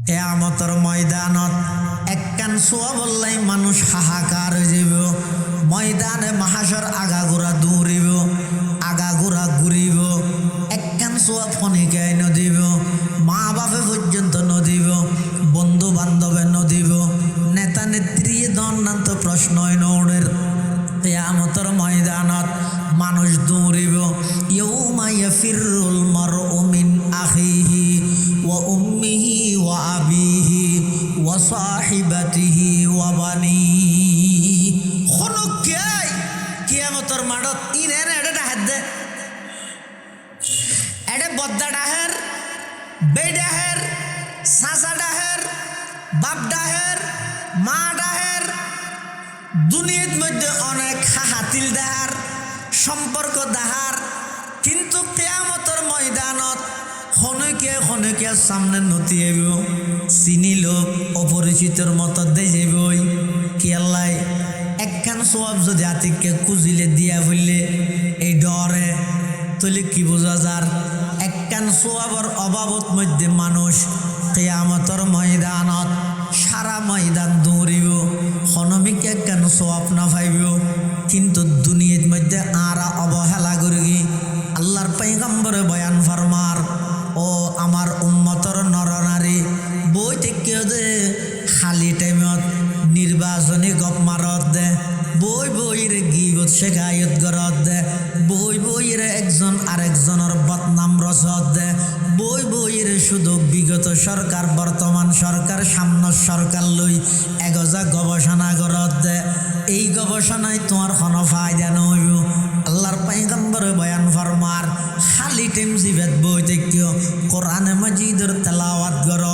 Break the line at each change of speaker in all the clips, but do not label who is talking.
কিয়ামতের ময়দানত একখান সোয়া বললাই মানুষ হাহাকার হয়ে যাব। ময়দানে মাহাশর আগাগোড়া দৌড়িব, আগাগোড়া ঘুরিব, একখান সোয়া ফনিকায় নদিব, মা বাপে পর্যন্ত নদিব, বন্ধু বান্ধবে নদিব, নেতা নেত্রী দন্নান্ত প্রশ্নই নৌড়ের। কিয়ামতের ময়দানত মানুষ দৌড়িব। ইয়াউমা ইয়াফিরুল মারউ মিন আখিহি ওয়া উম্মিহি ওয়া আবিহি ওয়া সাহিবাতিহি ওয়া বানিহি। খনকে কিয়ামতের মাঠত ইনেন এটা ডাহাত দে, এটা বদ্দা ডাহের, বেডাহের, সাসা ডাহের, বাপ ডাহের, মা ডাহের, দুনিয়ার মধ্যে অনেক হাহাতিল দাহার সম্পর্ক দাহার। কিন্তু কিয়ামতের ময়দানত খনকে খনকে সামনে নতি আইব, চিনি লোক অপরিচিতর মতো দেই যাবই। কি আল্লাহ একখান সোয়াব যদি আতিককে কুজিলে দিয়া বললে এই ডরে তলে কি বোঝা যার। একখান সোয়াবর অভাবত মধ্যে মানুষ কিয়ামতের ময়দানত সারা ময়দান দৌড়িব, খনমিক একখান সোয়াব না পাইব। কিন্তু দুনিয়ার মধ্যে আরা অবহেলা করি। আল্লাহর পয়গম্বরে বয়ান ফরমার, ও আমার উম্মতর নরনারী, বই থেকে দে খালি টাইমত নির্বাচনী গপ মারত দে, বই বইরে গিবত শেখায়ত গরত দে, বই বইরে একজন আরেকজনের বদনাম রসদ দে, বই বইরে শুধু বিগত সরকার বর্তমান সরকার সামনের সরকার লই এগজা গবেষণা গরত দে। এই গবেষণায় তোমার কোনো ফায়দা নইব। আল্লাহর পয়গম্বরে বয়ান ফরমার, খালি টাইম জিবেত বই থেকে কোরআনে মাজিদের তেলাওয়াত গর,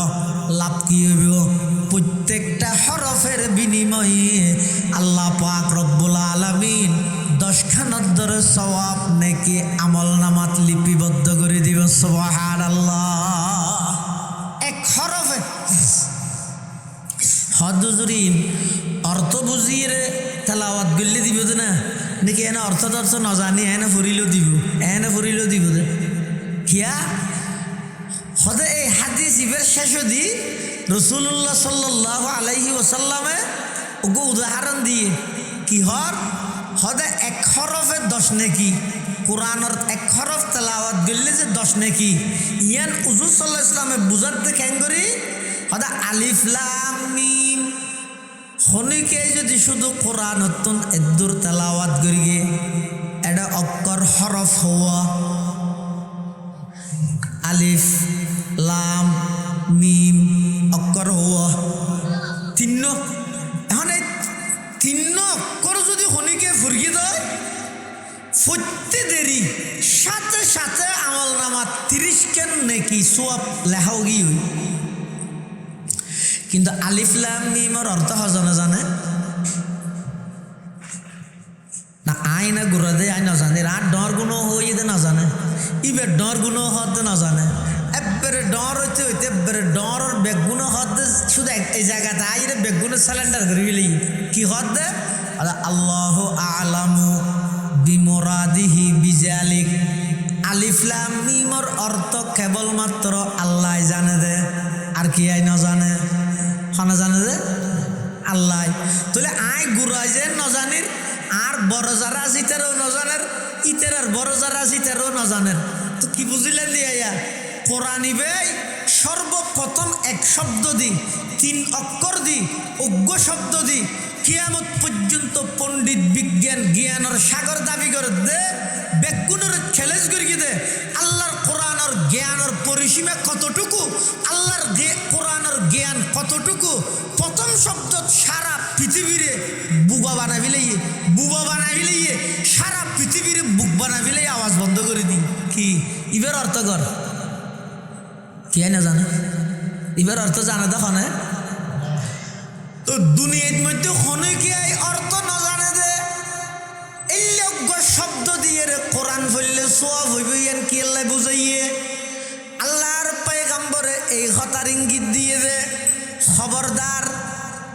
লাভ কি হইব? প্রত্যেকটা হরফের বিনিময়ে আল্লাহ পাক রব্বুল আলামিন 10 খানার ধরে সওয়াব নেকি আমল নামাত লিপিবদ্ধ করে দিব। সুবহানাল্লাহ। এক হরফে হদুজুরিন অর্থ বুঝিয়ে তেলাওয়াত গল্লে দিব না নাকি? এনে অর্থ তর্থ ন জানি এনে ফুরিলেও দিব, এনে ফুরিলেও দিব দে কিয়া হদে। এই হাদিস ইবের শেষ দি রাসূলুল্লাহ সাল্লাল্লাহু আলাইহি ওয়াসাল্লামে ওগো উদাহরণ দিয়ে কি হর হদে এক হরফে 10 নেকি, কোরআনের এক হরফ তেলাওয়াত গল্লে যে 10 নেকি। ইয়ান হুজুর সাল্লাল্লাহু আলাইহি ওয়াসাল্লামে বুঝাতে কেন করি হদে আলিফ লাম মিম খনিকে যদি শুধু কোরআন নতুন এদুর তেলাওয়াত করিয়ে এটা অক্ষর হরফ হওয়া আলিফ লাম মিম অক্ষর হওয়া তিন্ন। এখন এই তিন্ন অক্ষর যদি খনিকে ফুরকি দেয় ফুটতে দেরি সাথে সাথে আমল নামা 30 কেন নাকি সোয়াব লেখাও গিয়ে। কিন্তু আলিফ লাম মিমের অর্থ হজনে জানে না? আই না গুড়া দে আই না জানে, আর ডর গুণও হই দে না জানে, ইবের ডর গুণও হতে না জানে। একবারে ডর হইতে হইতে একবারে ডর বেগুন হদ শুধু এই জায়গাতে আইরে বেগুনের সিলিন্ডার করে ফেলি কি হদ দে। আল্লাহু আ'লামু বিমুরাদিহি বিজালিক। আলিফ লাম মিমের অর্থ কেবলমাত্র আল্লাহ জানে দে, আর কি আই না জানে, খানা জানে যে আল্লাহ। তাহলে আয় গুড়াই যে নজানির আর বড় যারা আছে ইতারও নজানের, ইতার আর বড় যারা আছে ইতারও নজানের। তো কি বুঝিলেন দিয়া কোরআনিবে সর্বপ্রথম এক শব্দ দি 3 অক্ষর দি অজ্ঞ শব্দ দি কিয়ামত পর্যন্ত পণ্ডিত বিজ্ঞান জ্ঞানের সাগর দাবি করে দে, বেগুনের চ্যালেঞ্জ করিয়ে দে। আল্লাহর কোরআনের জ্ঞানের পরিসীমা কতটুকু, আল্লাহর কোরআনের জ্ঞান কতটুকু, প্রথম শব্দ সারা পৃথিবীরে বুবা বানাবিলেই, বুবা বানাবিলেই সারা পৃথিবীরে বুক বানাবিলেই আওয়াজ বন্ধ করে দি। কি ইবের অর্থ কর কি না জানে? ইবের অর্থ জানে তো খনে তো দুনিয়ার মধ্যে খনে কি অর্থ না জানে দে এই লজ্ঞ শব্দ দিয়ে রে কোরআন পড়লে সওয়াব হইবে। ইয়ান কি আল্লাহ বুঝাইয়ে আল্লাহর পয়গম্বরে এই হতার ইঙ্গিত দিয়ে দে, খবরদার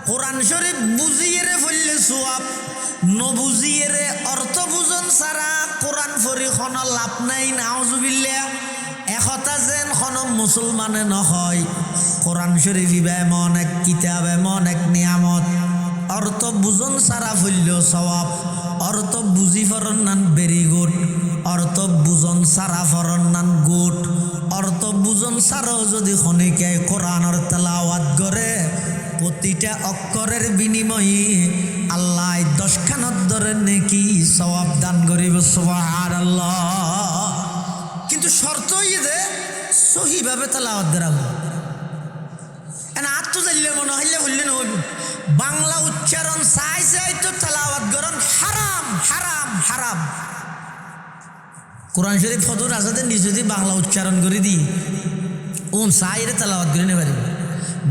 কোরআন শরীফ বুঝিয়ে রে পড়লে সওয়াব, ন বুঝিয়ে রে অর্থ বুঝন সারা কোরআন পড়ি কোনো লাভ নাই। নাউজুবিল্লাহ। একতা যেন কোনো মুসলমানে নহয় কোরআন শরীফ এমন এক কিতাব এমন এক নিয়ামত অর্থ বুঝন সারা ফল্য সওয়াব অর্থ বুঝি ফরন নান ভেরি গুড অর্থ বুঝন সারা ফরন নান গুড অর্থ বুঝন সারাও যদি খনিকায় কোরআনের তেলাওয়াত করে প্রতিটা অক্ষরের বিনিময়ে আল্লাহ 10 খানত ধরে নেকি সওয়াব দান করিব সুবহানাল্লাহ। কিন্তু শর্ত যে সহিভাবে তেলাওয়াত করা আত্ম জানলে মনে হইলে বললে নহইব বাংলা উচ্চারণ চাই চাই তো তেলাওয়াত করন হারাম হারাম হারাম। কোরআন শরীফ ফদুর আসাদের নিজ যদি বাংলা উচ্চারণ করে দিই চাইরে তেলাওয়াত করে নিতে পারিব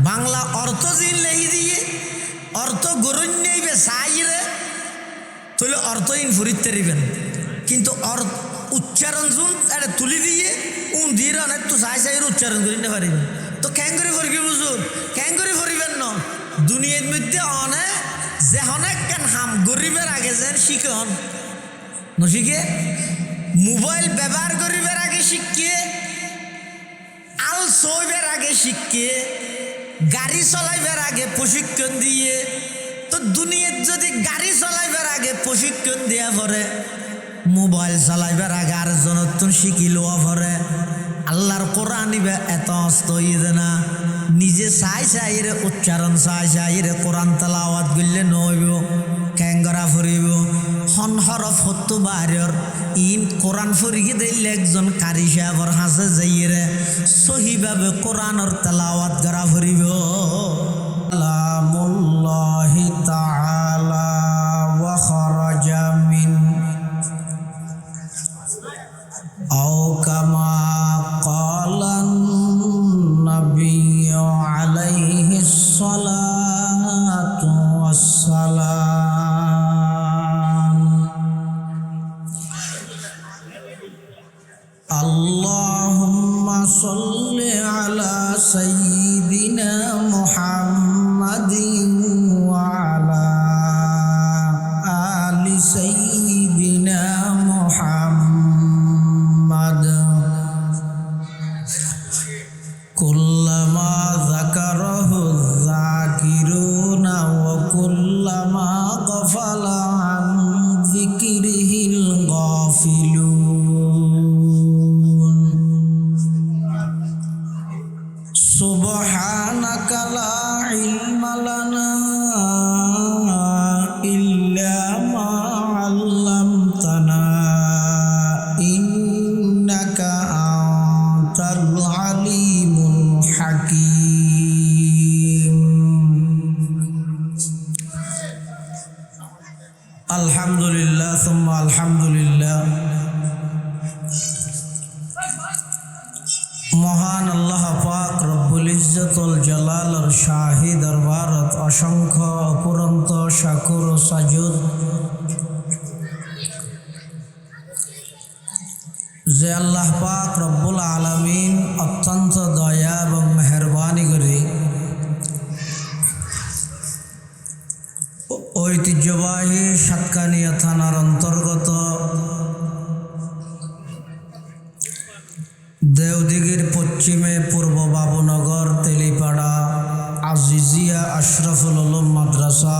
বাংলা অর্থ জিন লেহি দিয়ে অর্থ গরুন নেইবে চাইরে তাহলে অর্থ ইন ফুরিতে পারিবেন কিন্তু উচ্চারণ জুন এটা তুলি দিয়ে দিয়ে অনেক তো চাই চাইরে উচ্চারণ করে নিতে পারিবেন তো কেন করে ফরিকি বুঝুন কেন করে ফরিবেন ন দুনিয়ার মধ্যে অনেক যে অনেক কেন হাম গরিবের আগে যেন শিখন নশিকে মোবাইল ব্যবহার করিবার আগে শিখিয়ে আল সইবের আগে শিখিয়ে গাড়ি চলাইবার আগে প্রশিক্ষণ দিয়ে তো দুনিয়ার যদি গাড়ি চলাইবার আগে প্রশিক্ষণ দেওয়া পরে মোবাইল চালাইবার আগে আর জনতুন শিখি লওয়া পরে আল্লাহর কোরআন এত অস্ত হইয়ে না নিজে চাই চাইরে উচ্চারণ চাই চাইরে কোরআন তেলাওয়াত করলে নইব ক্যাঙ্গরা ফুরিব হন হরফ হতো বাহারের ইন কোরআন ফুরিকে দিলে একজন কারি সাহেবর হাসে যাইরে সহিভাবে কোরআনের তেলাওয়াত করা ফুরিব। কালামুল্লাহি তাআলা ওয়া খারাজা মিন আও কামা ক্বালান নাবিয়্যু আলাইহিস সালাতু ওয়াস সালাম আল্লাহুম্মা সাল্লি আলা সাইয়্যিদিনা মুহাম্মাদিন ওয়া আলা আলি সাইয়্যিদিনা মুহাম্মাদ কুল্লামা যাকারাহু যাকিরুনা ওয়া কুল্লামা গাফালা আন যিকরিহিল গাফিলুন সুবহানাকা লা ইলমা লানা ইল্লা মা আল্লামতানা ইন্নাকা আনতাল আলিমুল হাকীম। আলহামদুলিল্লাহ সুম্মা আলহামদুলিল্লাহ। মহান আল্লাহ পাক রব্বুল ইজ্জতুল জালালের শাহী দরবারত অসংখ্য অপুরন্ত শাকুর ও সাজুদ যে আল্লাহ পাক রব্বুল আলামিন অত্যন্ত দয়া এবং মেহেরবানি করে ঐতিহ্যবাহী সাতকানিয়া থানার অন্তর্গত দেওদিঘির পশ্চিমে পূর্ব বাবুনগর তেলিপাড়া আজিজিয়া আশরাফুল উলুম মাদ্রাসা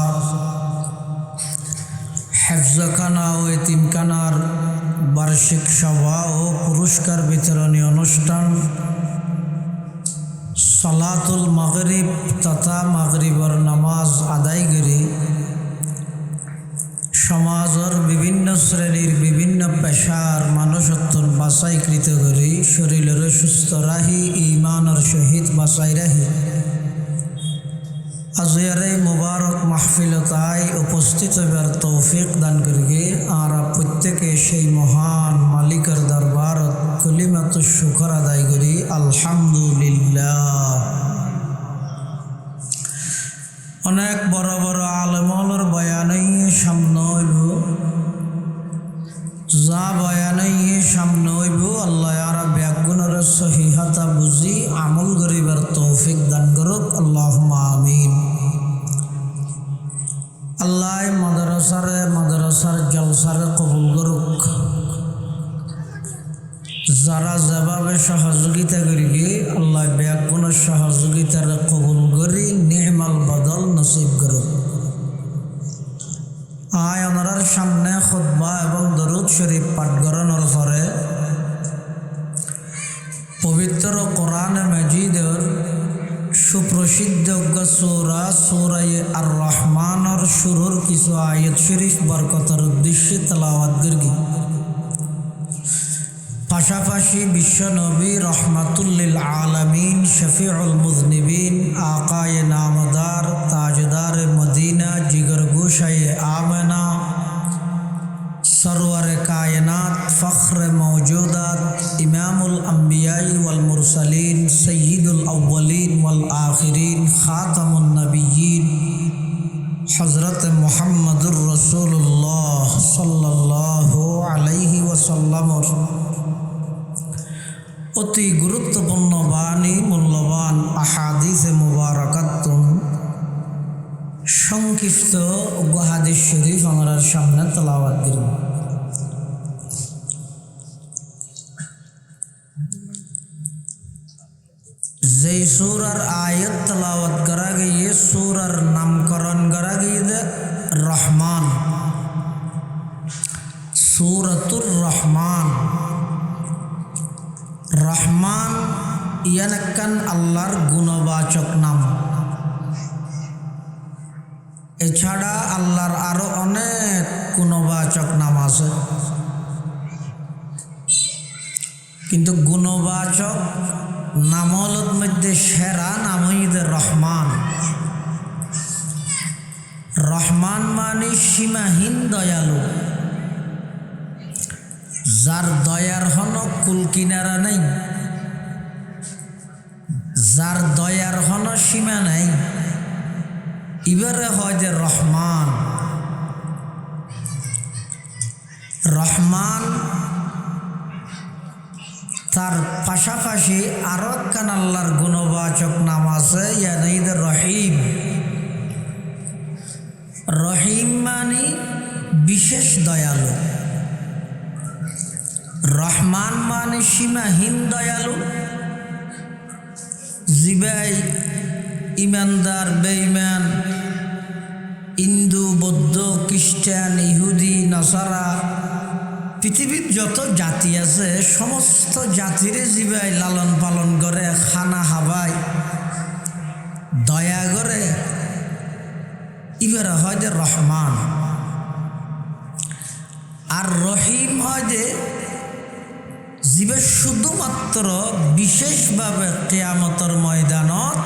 হেফজখানা ও এতিমখানার বার্ষিক সভা ও পুরস্কার বিতরণী অনুষ্ঠান সালাতুল মাগরিব তথা মাগরিবর নামাজ আদায়গিরি সমাজের বিভিন্ন শ্রেণীর বিভিন্ন পেশার মানুষত্বর বাছাইকৃত করি শরীরের সুস্থ রাহি ইমানের সহিত বাছাই রাহি আজকের এই মুবারক মাহফিলতায় উপস্থিত হবার তৌফিক দান করিগে আর প্রত্যেকে সেই মহান মালিকের দরবারত কলিমাতুশ শুকর আদায় করি আলহামদুলিল্লাহ। অনেক বড় বড় আলেমর বয়ানই সামনে হইব যা বয়ানই সামনে হইব আল্লাহ আর ব্যাগুণের সহিহতা বুঝি আমল করিবার তৌফিক দান করুক আল্লাহুম্মা আমিন। আল্লাহ মাদ্রাসার জলসারে কবুল করুক। যারা যেভাবে সহযোগ শরীফ পাঠ করানোর পরে পবিত্র কোরআন মাজিদের সুপ্রসিদ্ধ সূরা সূরা আর রহমানের শুরুর কিছু আয়াত শরীফ বরকতের উদ্দেশ্যে তেলাওয়াত করি। পাশাপাশি বিশ্বনবী রহমাতুল্লিল আলামিন শফিউল মুজনিবিন আকায়ে নামদার তাজদার মদিনা জিগর গোশায়ে আমেনা সরওয়ারে কায়নাত ফখরে মৌজুদাত ইমামুল আম্বিয়াই ওয়াল মুরসালিন সয়্যিদুল আউয়ালিন ওয়াল আখিরিন খাতামুন নবিয়্যিন হযরত মুহাম্মদুর রাসূলুল্লাহ সাল্লাল্লাহু আলাইহি ওয়াসাল্লামর অতি গুরুত্বপূর্ণ বাণী মূল্যবান আহাদিসে মুবারাকাতুন সংক্ষিপ্ত হাদিস শরীফ আমার সামনে তেলাওয়াত করি। যেই সূরার আয়াত তেলাওয়াত করা গিয়ে সূরার নামকরণ করা গিয়ে রহমান, সূরাতুর রহমান। রহমান ইয়ান একখান আল্লাহর গুণবাচক নাম। এছাড়া আল্লাহর আরো অনেক গুণবাচক নাম আছে, কিন্তু গুণবাচক নামগুলোর মধ্যে সেরা নাম হইছে রহমান। রহমান মানে সীমাহীন দয়ালু, যার দয়ার হন কুল কিনারা নেই, যার দয়ার হন সীমা নাই, এবারে হয় যে রহমান। রহমান তার পাশাপাশি আরো একখান আল্লাহর গুণবাচক নাম আছে, ইয়ানি রহিম। রহিম মানে বিশেষ দয়ালু। রহমান মানে সীমাহীন দয়ালু। জিবাই ইমানদার বেঈমান, হিন্দু বৌদ্ধ খ্রিস্টান ইহুদি নাসারা, পৃথিবীর যত জাতি আছে সমস্ত জাতিরে জিবাই লালন পালন করে, খানা খাবায়, দয়া করে, ইবারা হয় যে রহমান। আর রহিম হয় যে জীবে শুধুমাত্র বিশেষভাবে কিয়ামতের ময়দানত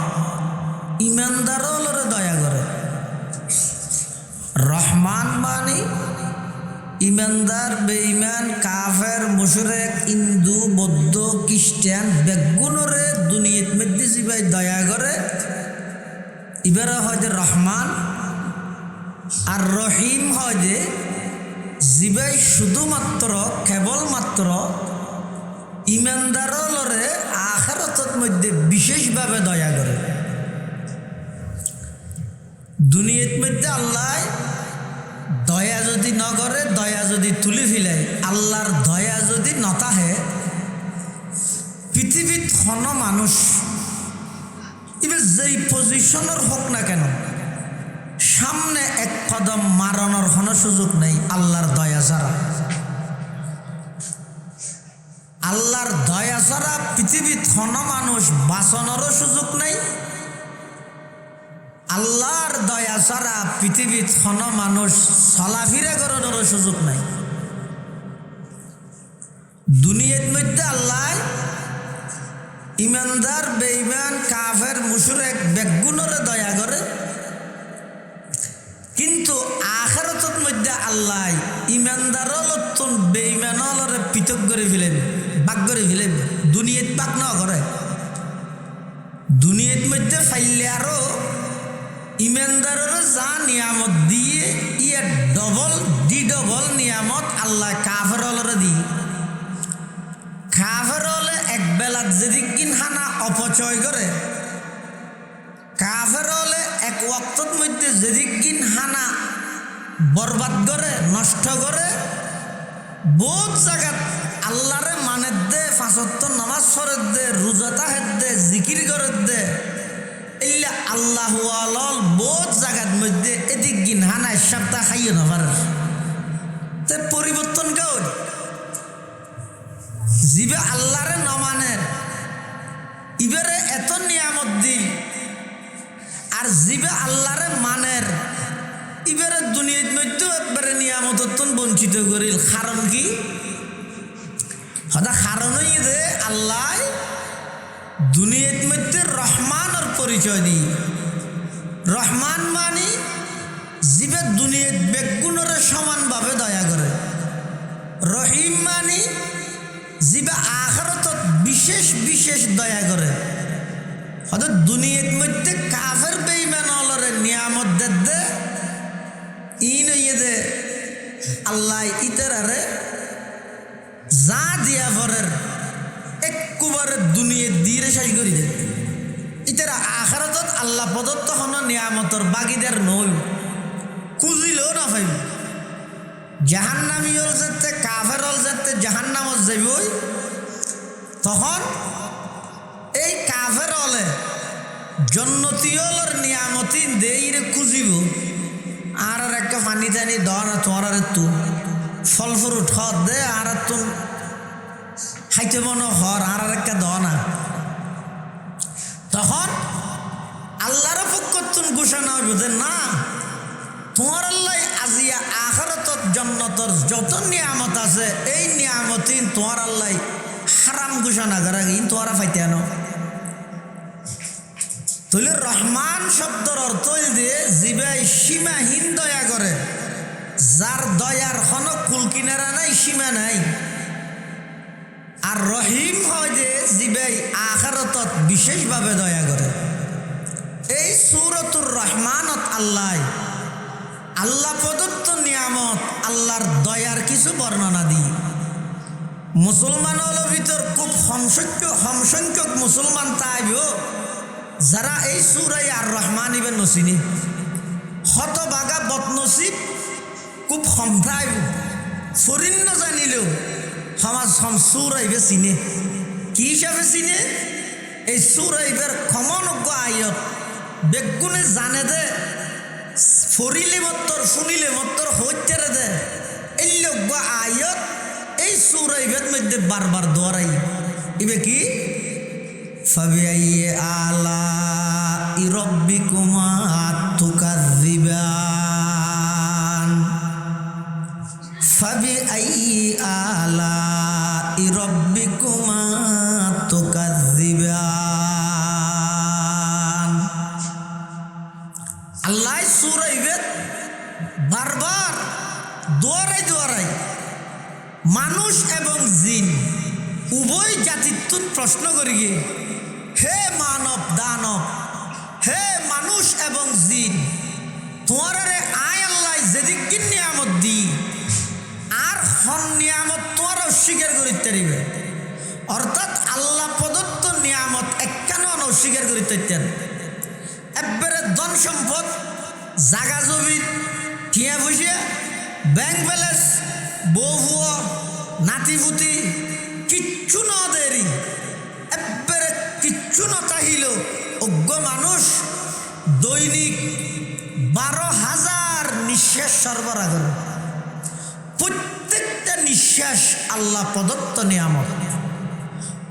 ইমানদাররে দয়া করে। রহমান মানে ইমানদার বেঈমান কাফের মুশরিক হিন্দু বৌদ্ধ খ্রিস্টান বেগুনরে দুনিয়ার মধ্যে জিবাই দয়া করে, ইবারা হয় যে রহমান। আর রহিম হয় যে জিবাই শুধুমাত্র কেবলমাত্র ইমানদাররে আখিরাতের মধ্যে বিশেষভাবে দয়া করে। দুনিয়ার মধ্যে আল্লাহ দয়া যদি ন করে, দয়া যদি তুলি ফেলে, আল্লাহর দয়া যদি নতাহে, পৃথিবীত হন মানুষ এবার যেই পজিশনের হোক না কেন, সামনে এক কদম মারানোর কোনো সুযোগ নেই আল্লাহর দয়া ছাড়া। আল্লাহর দয়া ছাড়া পৃথিবীত হন মানুষ বাঁচানোরও সুযোগ নেই। আল্লাহর দয়া ছাড়া পৃথিবীত হন মানুষ চলাফিরা করানোরও সুযোগ নাই। দুনিয়ার মধ্যে আল্লাহ ইমানদার বেঈমান কাফের মুশরিক বেগুনরে দয়া করে, কিন্তু আখিরাতের মধ্যে আল্লাহ ইমানদারলতন বেঈমানলরে পৃথক করে ফেলেন, ভাগ করে ফেলেন। দুনিয়াত ভাগ না করে, দুনিয়ার মধ্যে ফাইলে আরো ইমানদারের যা নিয়ামত দিয়ে ইয়ে ডবল ডবল নিয়ামত আল্লাহ কাফেরলরে দি। কাফেরলে এক বেলাত যেদিন হানা অপচয় করে, কাফেরলে এক ওয়াক্তর মধ্যে যেদিন হানা বরবাদ করে, নষ্ট করে, বহুত জায়গাত আল্লাহরে মানে দে, ফাঁসত্ব নামাজ পড়ে দে, রোজা তাহের দে, জিকির করে দে, ইল্লা আল্লাহু আলাল বহুত জায়গার মধ্যে এদিক গিন হানা এক সপ্তাহ খাইয়ে না পারে। পরিবর্তন কেউ আর জিবে আল্লাহরে মানের এবারে দুনিয়ার মধ্যে একবারে নিয়ামতন বঞ্চিত করিল। কারণ কি? হঠাৎ কারণ যে আল্লাহ দুনিয়ার মধ্যে রহমানের পরিচয় দিই। রহমান মানে জিবে দুনিয়ার বেগুনের সমানভাবে দয়া করে। রহিম মানে জিবে আখিরাতত বিশেষ বিশেষ দয়া করে। হয়তো দুনিয়ার মধ্যে কাফের বেঈমান হলরে নিয়ামত দে ইন হইয়ে দে আল্লাহ ইতারে যা দিয়া ফরের একবারে দুনিয়ার দিয়ে শেষ করি দে। ইতারা আখিরাতত আল্লাহ প্রদত্ত হন নিয়ামতর বাগিদার নই, খুঁজিলেও না পাইব। জাহান্নামী হল যেতে কাফের হল যেতে জাহান্নামত যাইবই, তখন এই কাফের হলে জন্নতিয়লর নিয়ামতি দেইরে খুঁজিব। আর একটা পানি টানি দ না তোমার তু ফল ফ্রুট হর দে আর তু খাইতে মনে হর আর একটা দ না। তখন আল্লাহর পক্ষতুন ঘোষণা হইব যে না, তোমার আল্লাহ আজিয়া আখিরাতত জন্নতর যত নিয়ামত আছে এই নিয়ামতি তোমার আল্লাহ হারাম ঘোষণা করা গিয়ে তোরা ফাইতে আনো। তাহলে রহমান শব্দর অর্থ দিয়ে জিবাই সীমাহীন দয়া করে, যার দয়ার কোনো কুল কিনারা নাই, সীমা নাই। আর রহিম হয় যে জিবাই আখিরাতত বিশেষভাবে দয়া করে। এই সূরাতুর রহমানত আল্লাহ প্রদত্ত নিয়ামত আল্লাহর দয়ার কিছু বর্ণনা দিই। মুসলমানের ভিতর খুব সংখ্যক মুসলমান তাইব যারা এই সূরায়ে আর রহমান ইবেন নসিনি। হতবাগা বদনসিব খুব সম্প্রায় ফরিন ন জানিলেও সমাজ সূরাইবে চিনে। কি হিসাবে চিনে? এই সূরাইবের ক্ষমনজ্ঞ আয়ত বেগুনে জানে দে, ফরিলে মত্তর শুনিলে মত্তর হইতেরে দে। এই লজ্ঞ আয়ত এই সূরাইবের মধ্যে বারবার দোয়ারাই ইবে কি? ফাবিআইয়ি আলাই রাব্বিকুমা তুকাযযিবান। ফাবিআইয়ি আলাই রাব্বিকুমা তুকাযযিবান। আল্লাহ সূরাইবে বারবার দোয়ারাই মানুষ এবং জিন উভয় জাতিত্বত প্রশ্ন করি গে, হে মানব দানব, হে মানুষ এবং জিন, তোমারে আয় আল্লাহ যেদিকে নিয়ামত দি আর হন নিয়ামত তোমার অস্বীকার করিতে পারিবে। অর্থাৎ আল্লাহ প্রদত্ত নিয়ামত একখানো অস্বীকার করিতে পারতেন। একবারে ধন সম্পদ, জাগা জমি, টিয়া পয়সা, ব্যাংক ব্যালেন্স, বউ নাতিপুতি কিচ্ছু ন দেরি, একবারে কিচ্ছু ন চাহিল অজ্ঞ মানুষ দৈনিক 12,000 নিঃশ্বাস সরবরাহ করে। প্রত্যেকটা নিঃশ্বাস আল্লাহ প্রদত্ত নিয়ামত।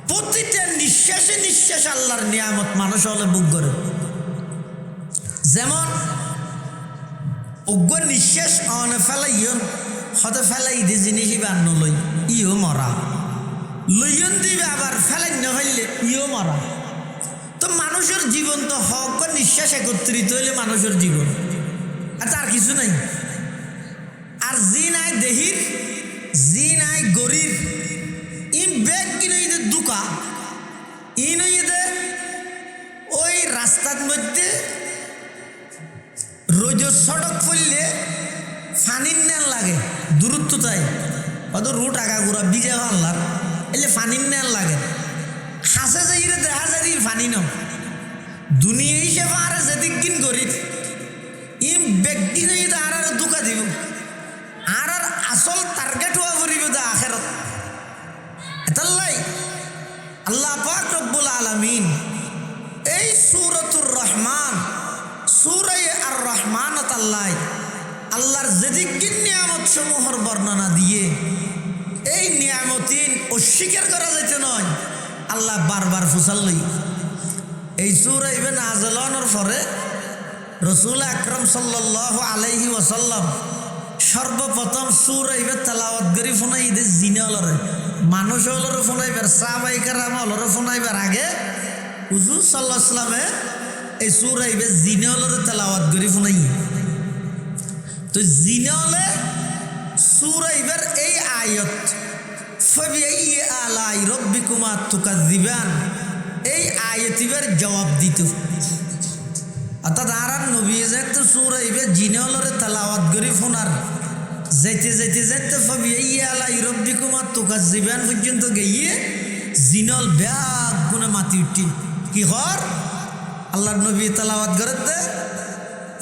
প্রতিটা নিঃশ্বাসে নিঃশ্বাস আল্লাহর নিয়ামত মানুষ হলে বুক করে। যেমন অজ্ঞ নিঃশ্বাস অনে ফেলাইয়ন হতে ফেলাই দি জিনিস ইবার নলই ইও মরা, লইয়ন দিবে আবার ফেলাই না ফেললে ইও মরা। তো মানুষের জীবন তো হক নিঃশ্বাস একত্রিত হইলে মানুষের জীবন, আর তার কিছু নাই। আর জি নাই দেহির, জি নাই গরির, ই ব্যাগ কিনে ঈদের দুকা ইন ঈদে ওই রাস্তার মধ্যে রোজ সড়ক পড়লে ফানির নেন লাগে দূরত্ব তাই অত রুট আগা ঘুরা বিজে ভাল্লার এলে ফানির নেন লাগে। হাসে যে ইরে দেখা যায় ফানি ন দুনিয়া হিসেবে আর যেদিক কিন করি ই ব্যক্তি আর দুকা দিব আর আসল টার্গেট হওয়া করিব দা আখেরত। এতাল্লাই আল্লাহ পাক রব্বুল আলামিন এই সূরাতুর রহমান, সূরায়ে আর রহমানত আল্লাহর যেদিক নিয়ামত সমূহর বর্ণনা দিয়ে এই নিয়ামতিন অস্বীকার করা যেতে নয়। আল্লাহ বারবার ফুসাল্লই এই সূরা ইবে নাযিল হওয়ার পরে রসুল আকরম সাল্লাল্লাহু আলাইহি ওয়াসাল্লাম সর্বপ্রথম সূরা আইবে তেলাওয়াত করি ফোনাই দে জিনালরে মানুষ হলরে ফোনাইবার সাহাবায়ে কেরাম হলরে ফোনাইবার আগে হুজুর সাল্লাল্লাহু আলাইহি ওয়াসাল্লামে এই সূরা আইবে জিনালরে তেলাওয়াত করি ফোনাই তো জিনালে সূরা আইবার এই আয়াত ফাবিআইয়ি আলাই রাব্বিকুমা তুকাযযিবান এই আয়াতিবার জবাব দিত অর্থাৎ আরান নবী যেতে সূরা আইবে জিনালরে তেলাওয়াত করি ফোনার যেতে ফাবিআইয়ি আলাই রাব্বিকুমা তুকাযযিবান পর্যন্ত গিয়ে জিনাল ব্যাগ গুনে মাতি উঠি কি হর আল্লাহর নবী তেলাওয়াত করতে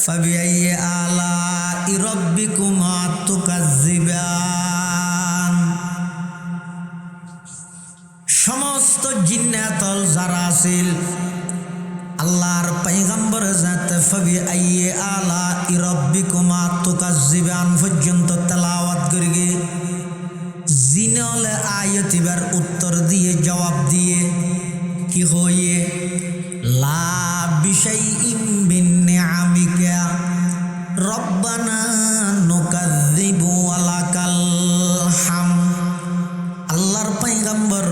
ফাবিআইয়ি আলাই রাব্বিকুমা তুকাযযিবান সমস্ত জিন্নাতল যারা আছিল আল্লাহর পয়গম্বর জাতে ফাবিআইয়ি আলাই রাব্বিকুমা তুকাযযিবান পর্যন্ত তেলাওয়াত করিগে জিনলে আয়াতিবার উত্তর দিয়ে জবাব দিয়ে কি হইয়ে লা বিশাইইন মিন নিআমিকা রব্বানা নুকাযযিবু ওয়ালাকাল হাম আল্লাহর পয়গম্বর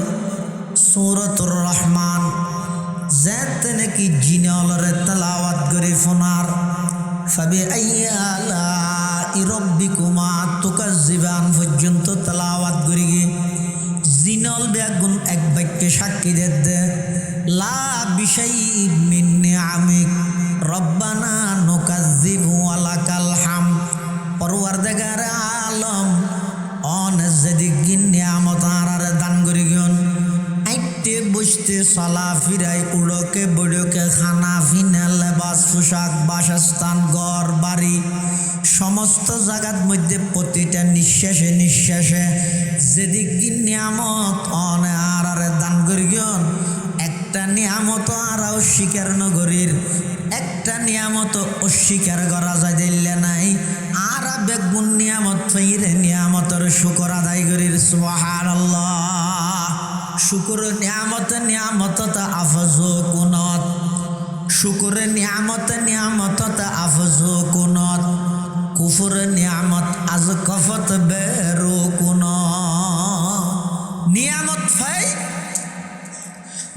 সূরাতুর রহমান যাতে নাকি জিনলরে তেলাওয়াত করে ফোনার ফাবিআইয়ি আলাই রাব্বিকুমা তুকাযযিবান পর্যন্ত তেলাওয়াত করিগে জিনল বেগুন এক বাক্যে সাক্ষী দে লা বিশাইইন মিন নিআমিক রব্বানা নুকাযযিবু ওয়ালাকাল হাম পরওয়ারদিগার আলম অনজদিগিন নিয়ামত আরারে দান করিগন আইতে বসতে চলা ফিরাই উড়কে বড়কে খানা ফিনা লেবাস পোশাক বাসস্থান ঘর বাড়ি সমস্ত জায়গার মধ্যে প্রতিটা নিঃশ্বাসে নিঃশ্বাসে যেদিকে নিয়ামত অনে আরারে দান করিগন একটা নিয়ামত আরাও স্বীকার নগরীর একটা নিয়ামত অস্বীকার করা যায় দিল্লে নাই আর বেগুন নিয়ামত ফিরে নিয়ামতের শুকর আদায় করির সুবহানাল্লাহ শুকর নিয়ামত আফজু কুনত শুকর নিয়ামত আফজু কুনত কুফর নিয়ামত আজ কফত বেরু কুন নিয়ামত ফাই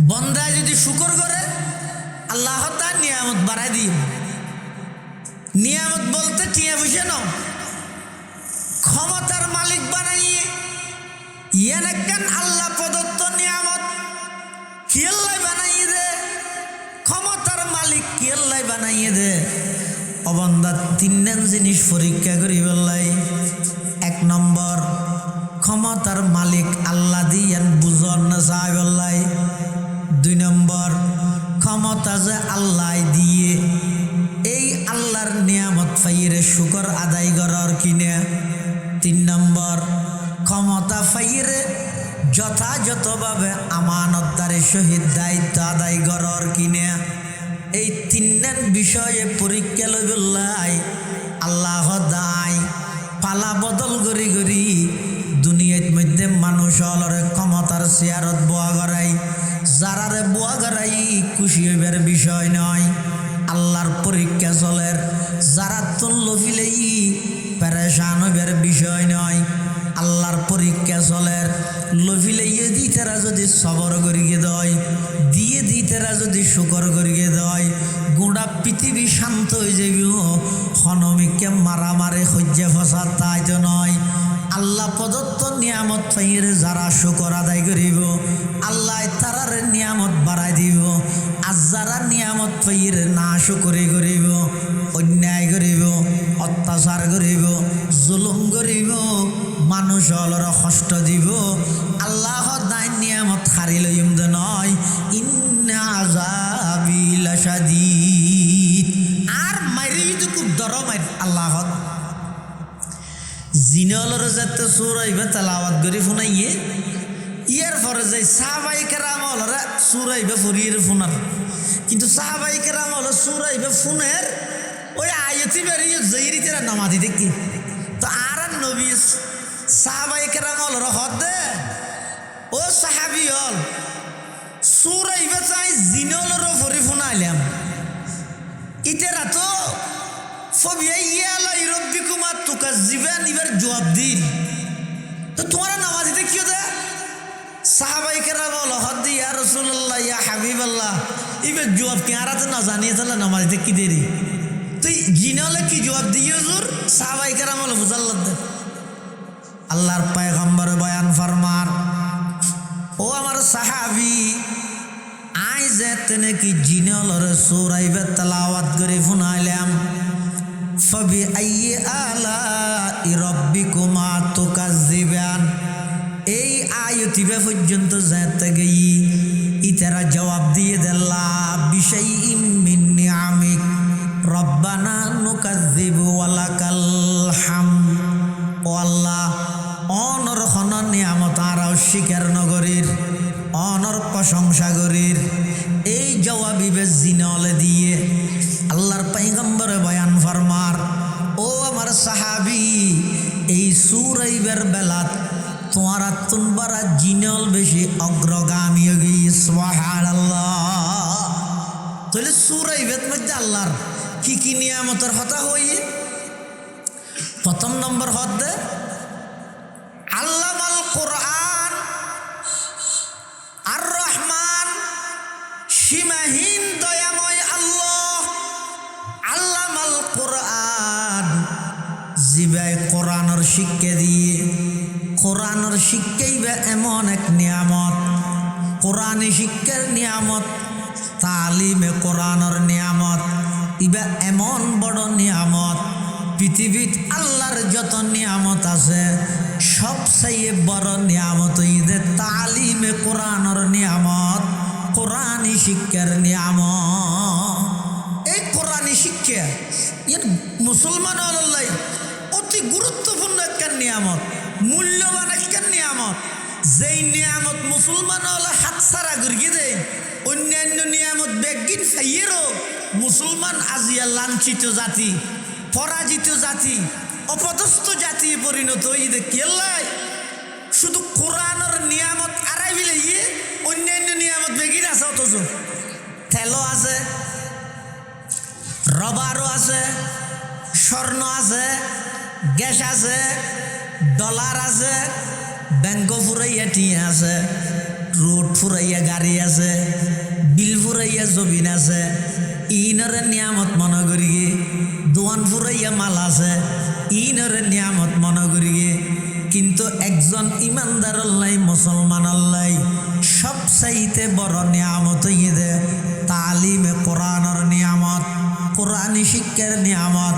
বন্দা যদি শুকর করে আল্লাহ তার নিয়ামত বাড়াই দিই নিয়ামত বলতে টিয়া বুঝে নাও ক্ষমতার মালিক বানাইয়ে ইয়ান আল্লাহ প্রদত্ত নিয়ামত কিয়াল্লাই বানাইয়ে দে ক্ষমতার মালিক কিয়াল্লাই বানাইয়ে দে অবন্দা তিনজন জিনিস পরীক্ষা করি বললাই এক নম্বর ক্ষমতার মালিক আল্লাহ দিয়ান বুঝর না চাই বললাই দুই নম্বর ক্ষমতা যে আল্লাহ দিয়ে এই আল্লাহর নিয়ামত ফাইরে শুকর আদায় করার কিনে তিন নম্বর ক্ষমতা ফাইরে যথাযথভাবে আমানতদারের সহিত দায়িত্ব আদায় করার কিনে এই তিনজন বিষয়ে পরীক্ষা লইবল্লাই আল্লাহ দায় পালা বদল করি করি দুনিয়ার মধ্যে মানুষ অলরে ক্ষমতার চেয়ারত বোয়া করাই যারারে বোয়া করাই খুশি হইবার বিষয় নয় আল্লাহর পরীক্ষা চলের যারা তুল্য ফিলেই পেরেশান হইবার বিষয় নয় আল্লাহর পরীক্ষা চলের লফিলাইয়ে দিতেরা যদি সবর করিয়ে দেয় দিয়ে দিতেরা যদি শুকর করিয়ে দেয় গোটা পৃথিবী শান্ত হয়ে যাবি হনমিককে মারামারে সহ্যে ফসাদ তাই তো নয় আল্লাহ প্রদত্ত নিয়ামত পাইয়ে যারা শুকর আদায় করিব আল্লাহ তারার নিয়ামত বাড়াই দিব আর যারা নিয়ামত পাইয়ে না শুকরি করিব অন্যায় করিব অত্যাচার করিব জুলুম করিব মানুষ অলর কষ্ট দিব আল্লাহ দায় নিয়ামত হারি লইম দে নয় ইন্না আযাবি লাশাদীদ আর মারি তো খুব দরমাই আল্লাহ জিনলর যাতে সুরাইবে তেলাওয়াত করি ফোনাইয়ে ইয়ার পরে যাই সাহাবায়ে কেরাম হলরা সুরাইবে ফরিয়ে ফোনার কিন্তু সাহাবায়ে কেরাম হল সুরাইবে ফোনের ওই আয়াতি বেরিয়ে জয়রিতেরা নামাজি দেখি তো আর নবী সাহাবায়ে কেরাম হলরা হদে ও সাহাবি হল সুরাইবে চাই জিনলর ফরি ফোনাইলাম ইতেরা তো ফাবিআইয়ি আলাই রাব্বিকুমা তুকাজ্জিবান এবার জবাব দিন তো তোমরা নামাজিতে কি দে সাহাবাই কেরাম বলো হদ ইয়া রাসূলুল্লাহ ইয়া হাবিবাল্লাহ এবার জবাব কি আরাতে না জানিয়ে তাহলে নামাজিতে কি দেরি তুই জিনালে কি জবাব দিয়ে হুজুর সাহাবাই কেরাম বলো বুঝাল্লাহ দে আল্লাহর পয়গম্বর বয়ান ফরমান ও আমার সাহাবী আই যেতনে কি জিনালর সূরাইবে তেলাওয়াত করে শুনাইলাম ফাবিআইয়ি আলাই রাব্বিকুমা তুকাজ্জিবান এই আয়াতিবে পর্যন্ত যেতে গই ইতারা জবাব দিয়ে দিল্লা বিশাইইম মিন নিআমিক রব্বানা নুকাজ্জিবু ওয়ালাকাল হামদ ও আল্লাহ অনর খন নিয়ামত আর অস্বীকার নগরীর অনর প্রশংসা গরির এই জবাবিবে জিনলে দিয়ে আল্লাহর পয়গম্বরে বয়ান ফরমার ও আমার সাহাবী এই সুরাইবের বেলাত তোমারা তুনবারা জিনল বেশি অগ্রগামী হয়ে সুবহানাল্লাহ তাহলে সুরাইবের মধ্যে আল্লাহর কি কি নিয়ামতের কথা হই প্রথম নম্বর হদ দে আল্লামাল কোরআন আর রহমান সীমাহীন দয়াময় আল্লাহ আল্লামাল কোরআন জিবাই কোরআনের শিক্ষা দিয়ে কোরআনের শিক্ষাই বা এমন এক নিয়ামত কোরআনি শিক্ষার নিয়ামত তালিমে কোরআনের নিয়ামত ইবা এমন বড় নিয়ামত পৃথিবীত আল্লাহর যত নিয়ামত আছে সবচেয়ে বড় নিয়ামত ঈদে তালিমে কোরআনের নিয়ামত কোরআনি শিক্ষার নিয়ামত এই কোরআনি শিক্ষা এর মুসলমান আল্লাহ অতি গুরুত্বপূর্ণ একটা নিয়ামত মূল্যবান একটা নিয়ামত যেই নিয়ামত মুসলমান হলে হাতছাড়া করিয়ে দেয় অন্যান্য নিয়ামত বেগিন ফাইয়েরও মুসলমান আজিয়া লাঞ্ছিত জাতি পরাজিত জাতি অপদস্থ জাতি পরিণত হইতে কেল্লাই শুধু কোরআনের নিয়ামত আড়াই বিলে গিয়ে অন্যান্য নিয়ামত বেগিন আছে অথচ তেলও আছে রবারও আছে স্বর্ণ আছে গ্যাস আছে ডলার আছে ব্যাংক ফুরাইয়া টিয়া আছে রোড ফুরাইয়া গাড়ি আছে বিল ফুরাইয়া জমিন আছে ইনরে নিয়ামত মনে করি দোয়ান ফুরাইয়া মাল আছে ইনরে নিয়ামত মনে করি কিন্তু একজন ইমানদার আল্লাহ মুসলমান আল্লাহ সবচাইতে বড় নিয়ামত দে তালিমে কোরআনের নিয়ামত কোরআনি শিক্ষার নিয়ামত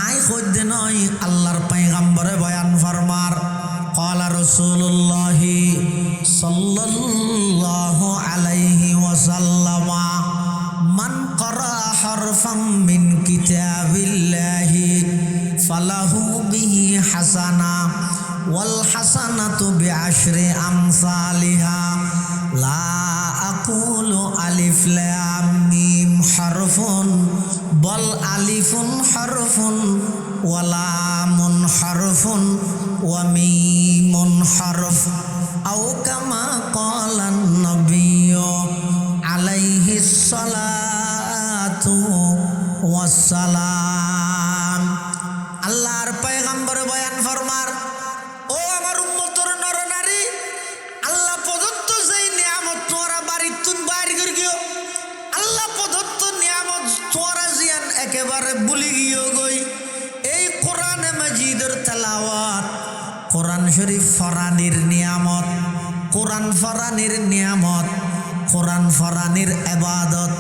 আয় খোঁজে নয় আল্লাহর পয়গম্বরে বয়ান ফরমার قال رسول الله صلى الله عليه وسلم من قرأ حرفا من كتاب الله فله به حسنة والحسنة بعشر أمثالها لا أقول ألف لام ميم حرف بل ألف حرف ولام حرف وميم حرف أو كما قال النبي عليه الصلاة والسلام আল্লাহর পয়গম্বর বয়ান ফরমার ও আমার উম্মতর নরনারী আল্লাহ প্রদত্ত যেই নিয়ামত তোরা বাড়ির তুন বাইর করে গিয়ে আল্লাহ প্রদত্ত নিয়ামত তোরা জিয়ান একেবারে ভুলে গিয়ে গই এই কোরআনে মাজিদের তেলাওয়াত কোরআন শরীফ ফরানির নিয়ামত কোরআন ফরানির নিয়ামত কোরআন ফরানির ইবাদত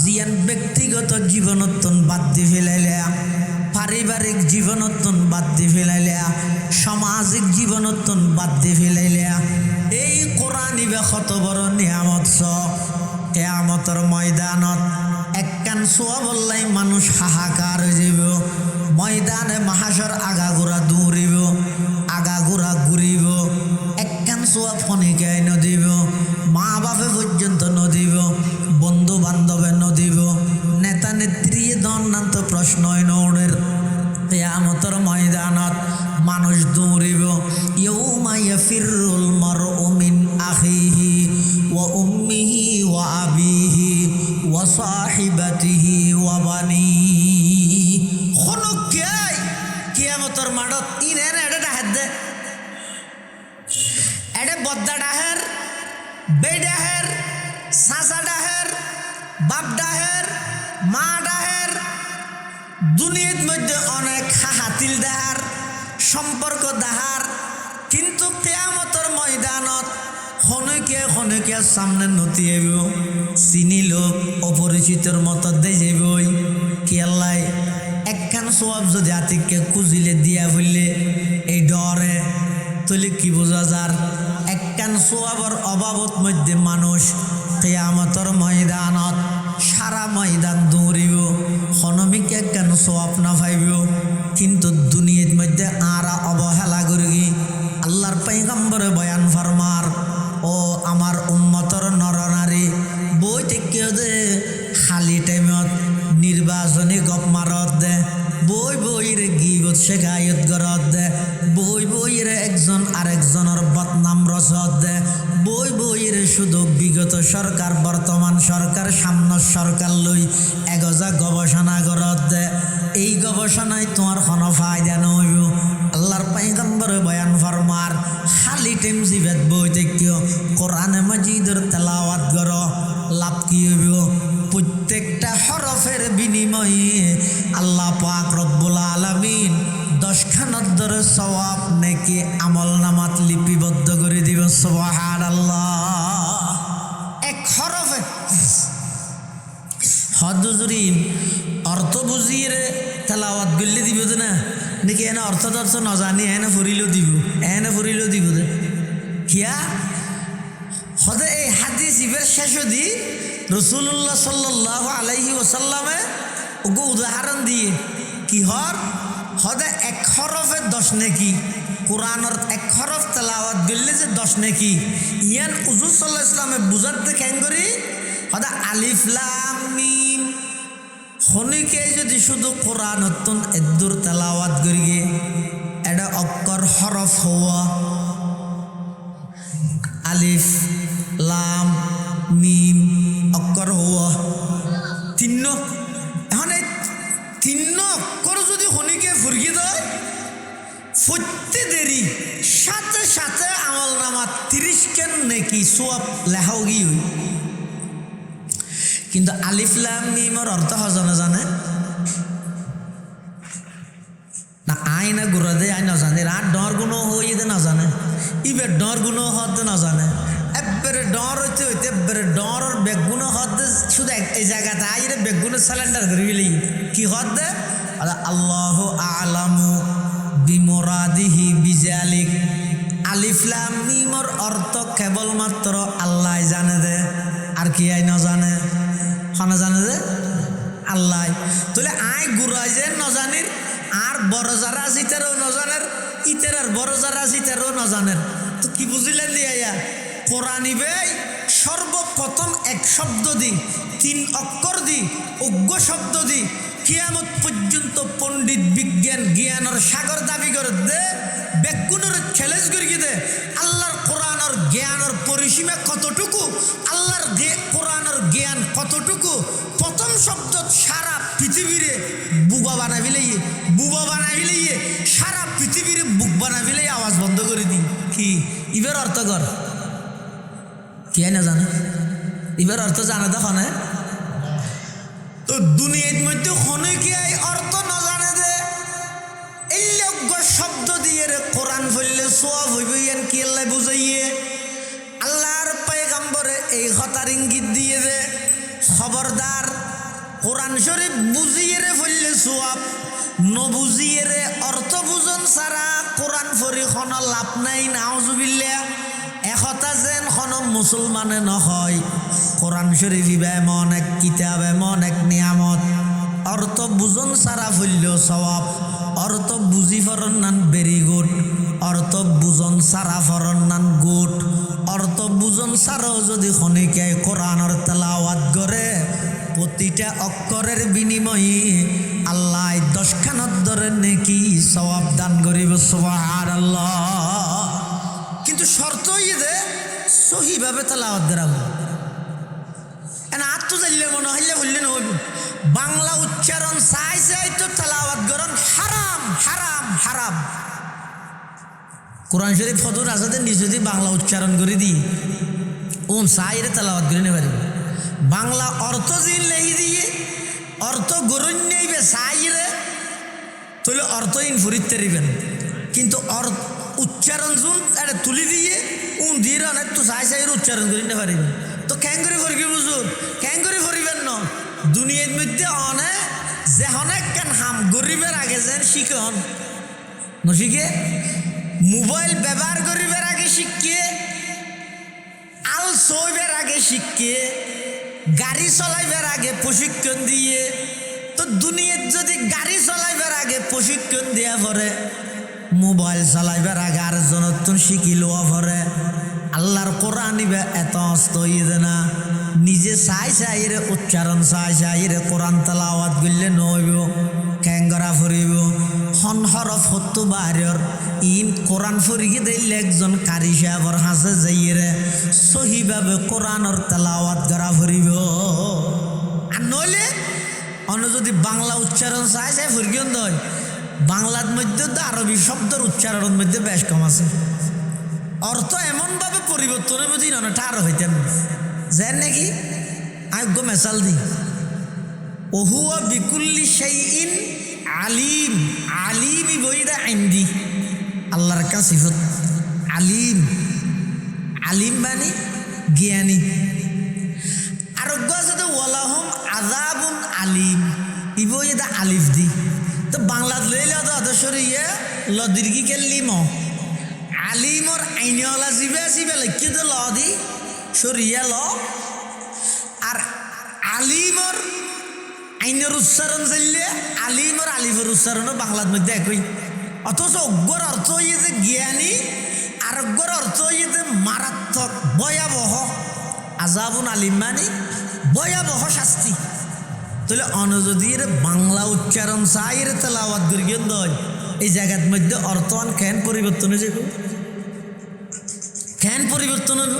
জিয়ান ব্যক্তিগত জীবনতন বাদ দি ফেলাইলা পারিবারিক জীবনতন বাদ দি ফেলাইলা সামাজিক জীবনতন বাদ দি ফেলাইলা এই কোরআনই বা কত বড় নিয়ামত কিয়ামতের ময়দানত একখান সোয়া বললাই মানুষ হাহাকার হয়ে যাব ময়দানে মাহাশর আগাগোড়া দৌড়িব আগাগোড়া ঘুরিব একখান সোয়া ফনিকায় নদিব মা বাপে পর্যন্ত নদিব বন্ধু বান্ধবে নদিব নেতা নেত্রী দন্নান্ত প্রশ্নই নৌড়ের কিয়ামতের ময়দানত মানুষ দৌড়িব ইয়াউমা ইয়াফিরুল মারউ মিন আখিহি ওয়া উম্মিহি ওয়া আবিহি ওয়া সাহিবাতিহি ওয়া বানিহি দুনিয়ার মধ্যে অনেক হাতিল দেহার সম্পর্ক দেহার, কিন্তু কিয়ামতের ময়দানত খনকে সামনে নতি আইব, চিনি লোক অপরিচিতর মতো দে যাবই। কি আল্লাহ একখান সোয়াব যদি আতিককে কুজিলে দিয়া বললে এই ডরে তলে কি বোঝা যার একখান সোয়াবর অভাবত মধ্যে মানুষ কিয়ামতের ময়দানত সারা ময়দান দৌড়িব, খনমিকে একখান সোয়াব না পাইব। কিন্তু দুনিয়ার মধ্যে আরা অবহেলা করি আল্লাহর পয়গম্বরে বয়ান ফরমার, ও আমার উম্মতর নরনারী বই থেকে দে খালি টাইমত নির্বাচনী গপ মারত দে, বই বইরে গিবত শেখায়ত গরত দে, বই বইরে একজন আরেকজনের বদনাম রসদ দে, বই বইরে শুধু বিগত সরকার বর্তমান সরকার সামনের সরকার লই এগজা গবেষণা গরত দে। এই গবেষণায় তোমার কোনো ফায়দা নইব। আল্লাহর পয়গম্বরে বয়ান ফরমার, খালি টাইম জিবেত বই থেকে কোরআনে মাজিদের তেলাওয়াত গর, লাভ কি হইব? প্রত্যেকটা হরফের বিনিময়ে আল্লাহ পাক রব্বুল আলামিন 10 খানার ধরে সওয়াব নেকি আমল নামাত লিপিবদ্ধ করে দিব। সুবহানাল্লাহ। এক হরফে হদুজুরি অর্থ বুঝিয়ে তেলাওয়াত গল্লি দিব না নাকি এনে অর্থ দর্শ ন জানি এনে ফুরিলেও দিব দে কিয়া হদে এই হাদিস ইবের শেষ দি রসুল্লাহ সাল্লাল্লাহু আলাইহি ওয়াসাল্লামে ওগো উদাহরণ দিয়ে কি হদে এক হরফে 10 নেকি, কোরআনের এক হরফ তেলাওয়াত গল্লি যে 10 নেকি। ইয়ান হুজুর সাল্লাল্লাহু আলাইহি ওয়াসাল্লামে বুঝাতে কেন করি হদে আলিফ লাম মিম খনিকে যদি শুধু কোরআনতন এদুর তেলাওয়াত করি এটা অক্ষর হরফ হওয়া আলিফ লাম মিম অক্ষর হওয়া তিন্ন। এখন এই তিন্ন অক্ষর যদি খনিকে ফুরকি দেয় ফুটতে দেরি সাথে সাথে আমল নামা 30 কেন নাকি সোয়াব লেখাও গিয়ে হই। কিন্তু আলিফ লাম মিমের অর্থ হজনে জানে না, আই না গুড়া দে আই না জানে, আর ডর গুণ হইতে না জানে, ইবে ডর গুণ হতে না জানে, একবারে ডর হইতে হইতে একবারে ডরের বেগুণ হতে শুধু এই জায়গাতে আইরে বেগুনের সিলিন্ডার করে গেলি কি হতে আল্লাহ আলামু বিমুরাদিহি বিজালিক। আলিফ লাম মিমের অর্থ কেবলমাত্র আল্লাহ জানে দে, আর কি আই না জানে খানা জানে যে আল্লাহ। তাহলে আই গুড়াই যে নজানির আর বড় যারা আছে ইতারও নজানের, ইতার আর বড় যারা আছে ইতারও নজানের। তো কি বুঝিলেন দিয়া কোরআনিবে সর্বপ্রথম এক শব্দ দি 3 অক্ষর দি অজ্ঞ শব্দ দি কিয়ামত পর্যন্ত পণ্ডিত বিজ্ঞান জ্ঞানের সাগর দাবি করে দে বেগুনের চ্যালেঞ্জ করি দে আল্লাহর কোরআনের জ্ঞানের পরিসীমা কতটুকু, আল্লাহর কোরআনের জ্ঞান কতটুকু। প্রথম শব্দ সারা পৃথিবীরে বুবা বানাবিলে সারা পৃথিবীরে বুক বানাবিলে আওয়াজ বন্ধ করে দিই। কি ইবের অর্থ কর কে না জানে, ইবের অর্থ জানে দেখো না। তো দুনিয়ার মধ্যে খনে কি অর্থ না জানে যে এই লজ্ঞ শব্দ দিয়ে কোরআন পড়লে সোয়াব হইবে কি আল্লাহ বুঝাইয়ে। আল্লাহর পয়গম্বরে এই কথার ইঙ্গিত দিয়ে দে খবরদার কোরআন শরীফ বুঝিয়ে পড়লে সোয়াব, নবুঝিয়ে অর্থ বুঝন ছাড়া কোরআন পড়ি কোনো লাভ নাই। নাউজুবিল্লাহ। একথা যেন কোনো মুসলমানে নহয়। কোরআন শরীফ এমন এক কিতাব, এমন এক নিয়ামত, অর্থ বুঝন ছাড়া পড়লেও সওয়াব, অর্থ বুঝি ফরন নান ভেরি গুড, অর্থ বুঝন ছাড়া ফরন নান গুড। অর্থ বুঝন ছাড়াও যদি খনিকায় কোরআনের তেলাওয়াত করে প্রতিটা অক্ষরের বিনিময়ে আল্লাহ 10 খানার ধরে নেকি সওয়াব দান করিব। সুবহানাল্লাহ। কিন্তু শর্ত ইয়ে সহিভাবে তেলাওয়াত দেরাব এনা আত্ম জানলে মনে হইলে বললে নইব। বাংলা উচ্চারণ চাই তো তেলাওয়াত করন হারাম হারাম হারাম। কোরআন শরীফ ফতুর আসাতে যদি বাংলা উচ্চারণ করে দিই চাইরে তেলাওয়াত করে নিতে পারিব। বাংলা অর্থ জিন লেহি দিয়ে অর্থ গরণ নেইবে চাইরে তাহলে অর্থ ইন ফরিতে দিবেন কিন্তু উচ্চারণ জুন এটা তুলি দিয়ে দিয়ে অনেক তো চাই উচ্চারণ করিতে পারিবেন তো ক্যাং করে ফরিকে বুঝুন ক্যাং করে ফরিবেন ন দুনিয়ার মধ্যে অনেক যে অনেক কেন হাম গরিবের আগে যেন শিখন নশিকে মোবাইল ব্যবহার করিবার আগে শিখিয়ে আল সইবার আগে শিখিয়ে গাড়ি চলাইবার আগে প্রশিক্ষণ দিয়ে তো দুনিয়ার যদি গাড়ি চলাইবার আগে প্রশিক্ষণ দেওয়া পরে মোবাইল চালাইবার আগে আর জনতুন শিখি লওয়া পরে আল্লাহর কোরআন নিবে এত অস্ত ইয়ে না নিজে চাই রে উচ্চারণ চাই রে কোরআন তেলাওয়াত করলে নইব ক্যাঙ্গরা ফুরিব হন হরফ হতো বাহির ইন কোরআন ফুরিকে দিলে একজন কারি সাহেবর হাসে যাইরে সহিভাবে কোরআনর তেলাওয়াত করা ফুরিব আর নইলে অন্য যদি বাংলা উচ্চারণ চাই ফুরিকেন দয় বাংলার মধ্যে তো আরবি শব্দের উচ্চারণের মধ্যে বেশ কম আছে অর্থ এমনভাবে পরিবর্তনের প্রতি অনেকটা আরো হইতেন যেন নাকি আয়োগ্য মেসাল দিই ওহুয়া বিকুল্লি শাইইন আলিম আলিমি বইদা আইন্দি আল্লাহর কাছে আলিম আলিম মানে জ্ঞানী আরোগ্য আছে তো ওয়ালাহুম আযাবুন আলিম ইবইদা আলিফ দি তো বাংলা লইলে তো সরিয়ে লদীর্ঘি কেলিম আলিমর আইনওয়ালা জিবে জিবে লিখি তো ল দি সরিয়ে ল আর আলিমর আইনের উচ্চারণ চাইলে আলিমর আলিফের উচ্চারণও বাংলার মধ্যে একই অথচ অজ্ঞর অর্থ হইয়ে যে জ্ঞানী আর অজ্ঞর অর্থ হইয়ে যে মারাত্মক ভয়াবহ আযাবুন আলিম মানে ভয়াবহ শাস্তি তাহলে অনযদির বাংলা উচ্চারণ চাইর তেলাওয়াত করিয়ে দয় এই জায়গার মধ্যে অর্থমান কেন পরিবর্তন হয়ে যাব কেন পরিবর্তন হইব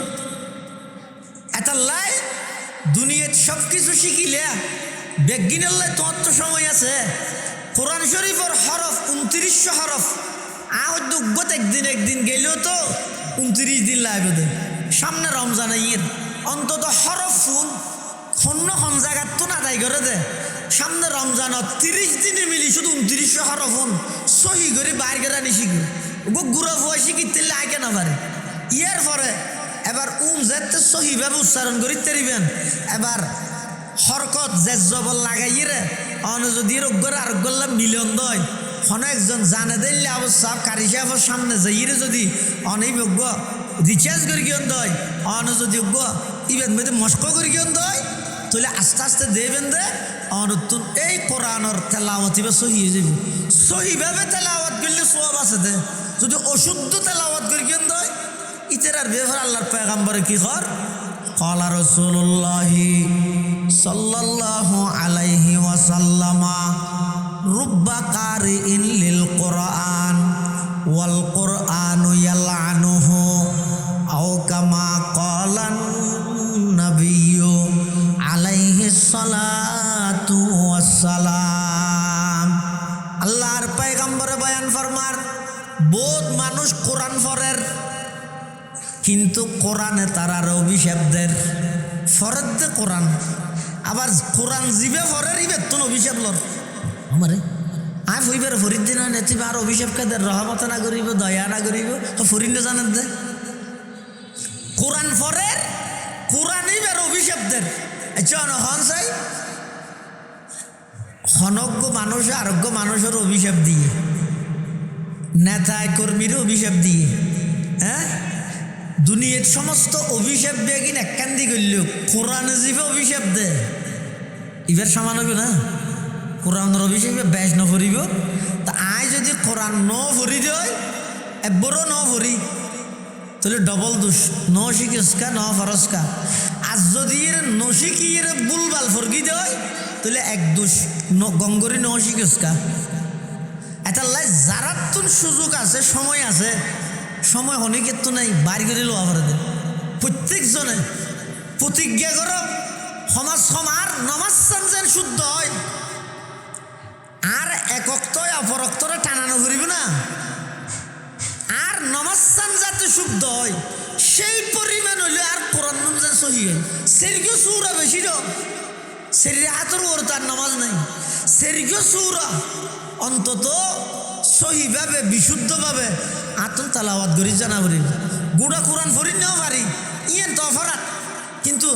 এটা লাই দুনিয়ার সব কিছু শিখিলে বেগিনের লাই তোমার তো সময় আছে কোরআন শরীফের হরফ 2900 হরফ আহ্যত একদিন গেলেও তো 29 দিন লাগবে সামনে রমজান ঈদ অন্তত হরফ ফোন খন জায়গার তো না দায় করে দে সামনে রমজান 30 দিনে মিলি শুধু 2900 হরফ সহি করে বাইর করে আনি শিখবে ওগো গুড়া ফুয়া শিখিতে লাগে না পারে ইয়ার পরে এবার যেতে সহিভাবে উচ্চারণ করিতে দিবেন এবার হরকত জেজবল লাগাই রে অন যদি রোগ্যর আরোগ্য মিলন দয় হন একজন জানে দিলে অবস্থা কারি সাহেবের সামনে যাইরে যদি অনৈবজ্ঞ রিচার্জ করি কিয়ন দয় অন যদি ইভেন মধ্যে মস্ক করি কিয়ন দয় তাহলে আস্তে আস্তে দেবেন দে অনতুন এই কোরআনর তেলাওয়াত বা সহি হয়ে যাবে সহিভাবে তেলাওয়াত করলে সওয়াব আছে দে যদি অশুদ্ধ তেলাওয়াত করি কিয়ন দয় ইতেরার ব্যাপার আল্লাহর পয়গম্বরে কি কর ক্বালা রাসূলুল্লাহ সাল্লাল্লাহু আলাইহি ওয়াসাল্লাম রুব্বা কারিইন লিল কোরআন ওয়াল কোরআনু ইয়ালআনুহু আও কামা ক্বালান নাবিয়্যু আলাইহিস সালাতু ওয়াসসালাম আল্লাহর পয়গম্বরে বয়ান ফরমার বহুত মানুষ কোরআন পড়ের কিন্তু কোরআনে তারার অভিশাপদের ফরদ দে কোরআন আবার কোরআন জিবে ফরের ইবের তো অভিশাপ লর আমারে আয় ফইবার ফরিদ দিন নেতিবা আর অভিশাপ কাদের রহমত না করিব দয়া না করিব ফরিদ জানেন দে কোরআন ফরের কোরআন ইবের অভিশাপদের আচ্ছা হন চাই হনজ্ঞ মানুষ আরোগ্য মানুষের অভিশাপ দিয়ে নেতায় কর্মীর অভিশাপ দিয়ে হ্যাঁ দুনিয়ার সমস্ত অভিশাপ বেগিন এককান্দি করল কোরআনে জীবে অভিশাপ দে ইবার সমান হবে না কোরআনের অভিশাপে বেশ ন ভরিব তা আয় যদি কোরআন ন ভরি দেয় একবারও ন ভরি তাহলে ডবল দোষ ন শিখেসকা ন ফরসকা আর যদি ন শিখিয়ে বুলবাল ফরগি দেয় তাহলে এক দোষ গঙ্গরি ন শিখেসকা এটা লাই যারা তোর সুযোগ আছে সময় আছে সময় অনেকের তো নাই বাড়ি করে লোয়া করে দেন প্রত্যেকজনে প্রতিজ্ঞা করো সমাজ সমার নমাজ যেন শুদ্ধ হয় আর একক্তয় অপরক্তরে টানানো করিব না আর নমাজ যাতে শুদ্ধ হয় সেই পরিমাণ হইলে আর কোরআন যেন সহি হয় সেরিকেও সুরা বেশি দ সেরি হাতের ওর তার নমাজ নাই সেরিকেও সুরা অন্তত সহিভাবে বিশুদ্ধভাবে আতন তালাওয়াত করি জানা পারি গুড়া কোরআন ফরিন নেওয়া পারি ইয়েন তো অপরাধ কিন্তু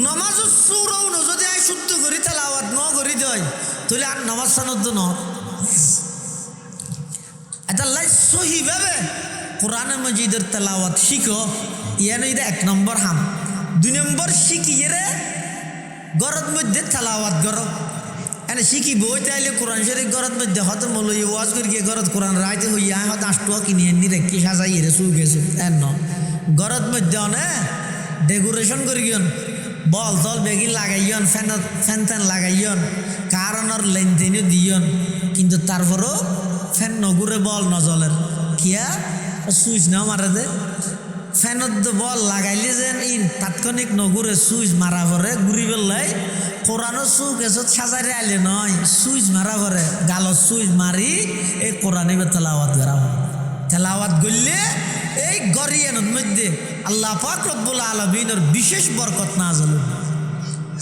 নমাজের সুরও যদি আই শুদ্ধ করি তালাওয়াত ন করি দেয় তাহলে আর নমাজ সানদ্দ ন এটা লাই সহিভাবে কোরআনে মজিদের তেলাওয়াত শিখো ইয়ানো এটা 1 নম্বর হাম 2 নম্বর শিখিয়ে রে গরত মধ্যে তেলাওয়াত করো এনে শিখি বই তাইলে কোরআন শরীফ গরত মধ্যে হয়তো মলো ওয়াজ করি গিয়ে গরত কোরআন রাইতে হইয়া হয়তো 8 টাকা কিনে এনে রেখে সাজাই রে শুয়ে গেছে এন গরত মধ্যে অনে ডেকোরেশন করি গিয়ন বল তল বেগি লাগাইয়ন ফ্যান ফ্যান লাগাইয়ন কারণর লেনদেনও দিয়ন কিন্তু তারপরও ফ্যান নগুরে বল নজলের কিয়া সুইচ না মারে দে ফ্যানত বল লাগাইলে যেন ই তাৎক্ষণিক নগুরে সুইচ মারা পরে ঘুরি বেলাই কোরআনও সুখ এসত সাজারে আইলে নয় সুইচ মারা পরে গালত সুইচ মারি এই কোরআনে তেলাওয়াত করা তেলাওয়াত করলে এই গরিয়ানোর মধ্যে আল্লাহ পাক রব্বুল আলামিনের বিশেষ বরকত নাযিল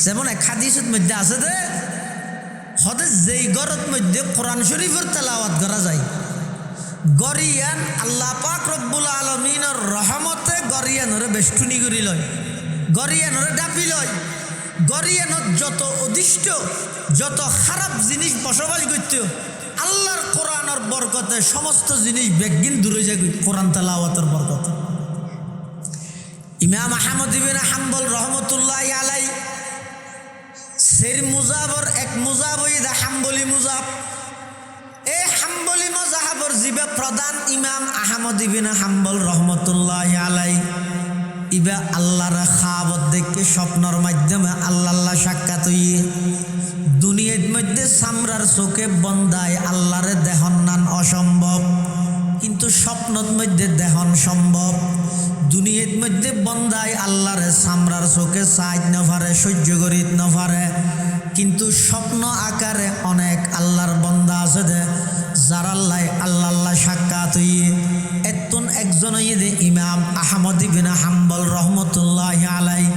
যেমন এক হাদিসের মধ্যে আছে যে হতে যেই গরত মধ্যে কোরআন শরীফের তেলাওয়াত করা যায় গরিয়ান আল্লাহ পাক রব্বুল আলামিনের রহমতে গরিয়ানরে বেষ্টনী করি লয় গরিয়ানরে ডাপি লয় গরিয়ানত যত অদিষ্ট যত খারাপ জিনিস বসবাস করত আল্লাহর কোরআনের বরকতে সমস্ত জিনিস বেগিন দূরে যায় কোরআন তেলাওয়াতের বরকতে ইমাম আহমদ ইবনে হাম্বল রহমতুল্লাহি আলাইহি সের মুজাবর এক মুজাব ইদা হাম্বলি মুজাব এই হাম্বলি মাযহাবর জিবে প্রধান ইমাম আহমদ ইবনে হাম্বল রহমতুল্লাহি আলাইহি ইবা আল্লাহর খাবত দেখে স্বপ্নর মাধ্যমে আল্লাহ সাক্ষাৎ হইয়ে দুনিয়ার মধ্যে সামরার চোখে বন্দায় আল্লাহর দেহন নান অসম্ভব কিন্তু স্বপ্নত মধ্যে দেহন সম্ভব দুনিয়ার মধ্যে বন্দায় আল্লাহর সামরার চোখে সাইড নফারে সহ্য করিত নফারে কিন্তু স্বপ্ন আকারে অনেক আল্লাহর বন্দা আছে দে যার আল্লাহ সাক্ষাৎ হইয়ে এতন একজন দে ইমাম আহমদ ইবনে হাম্বল রহমতুল্লাহি আলাইহি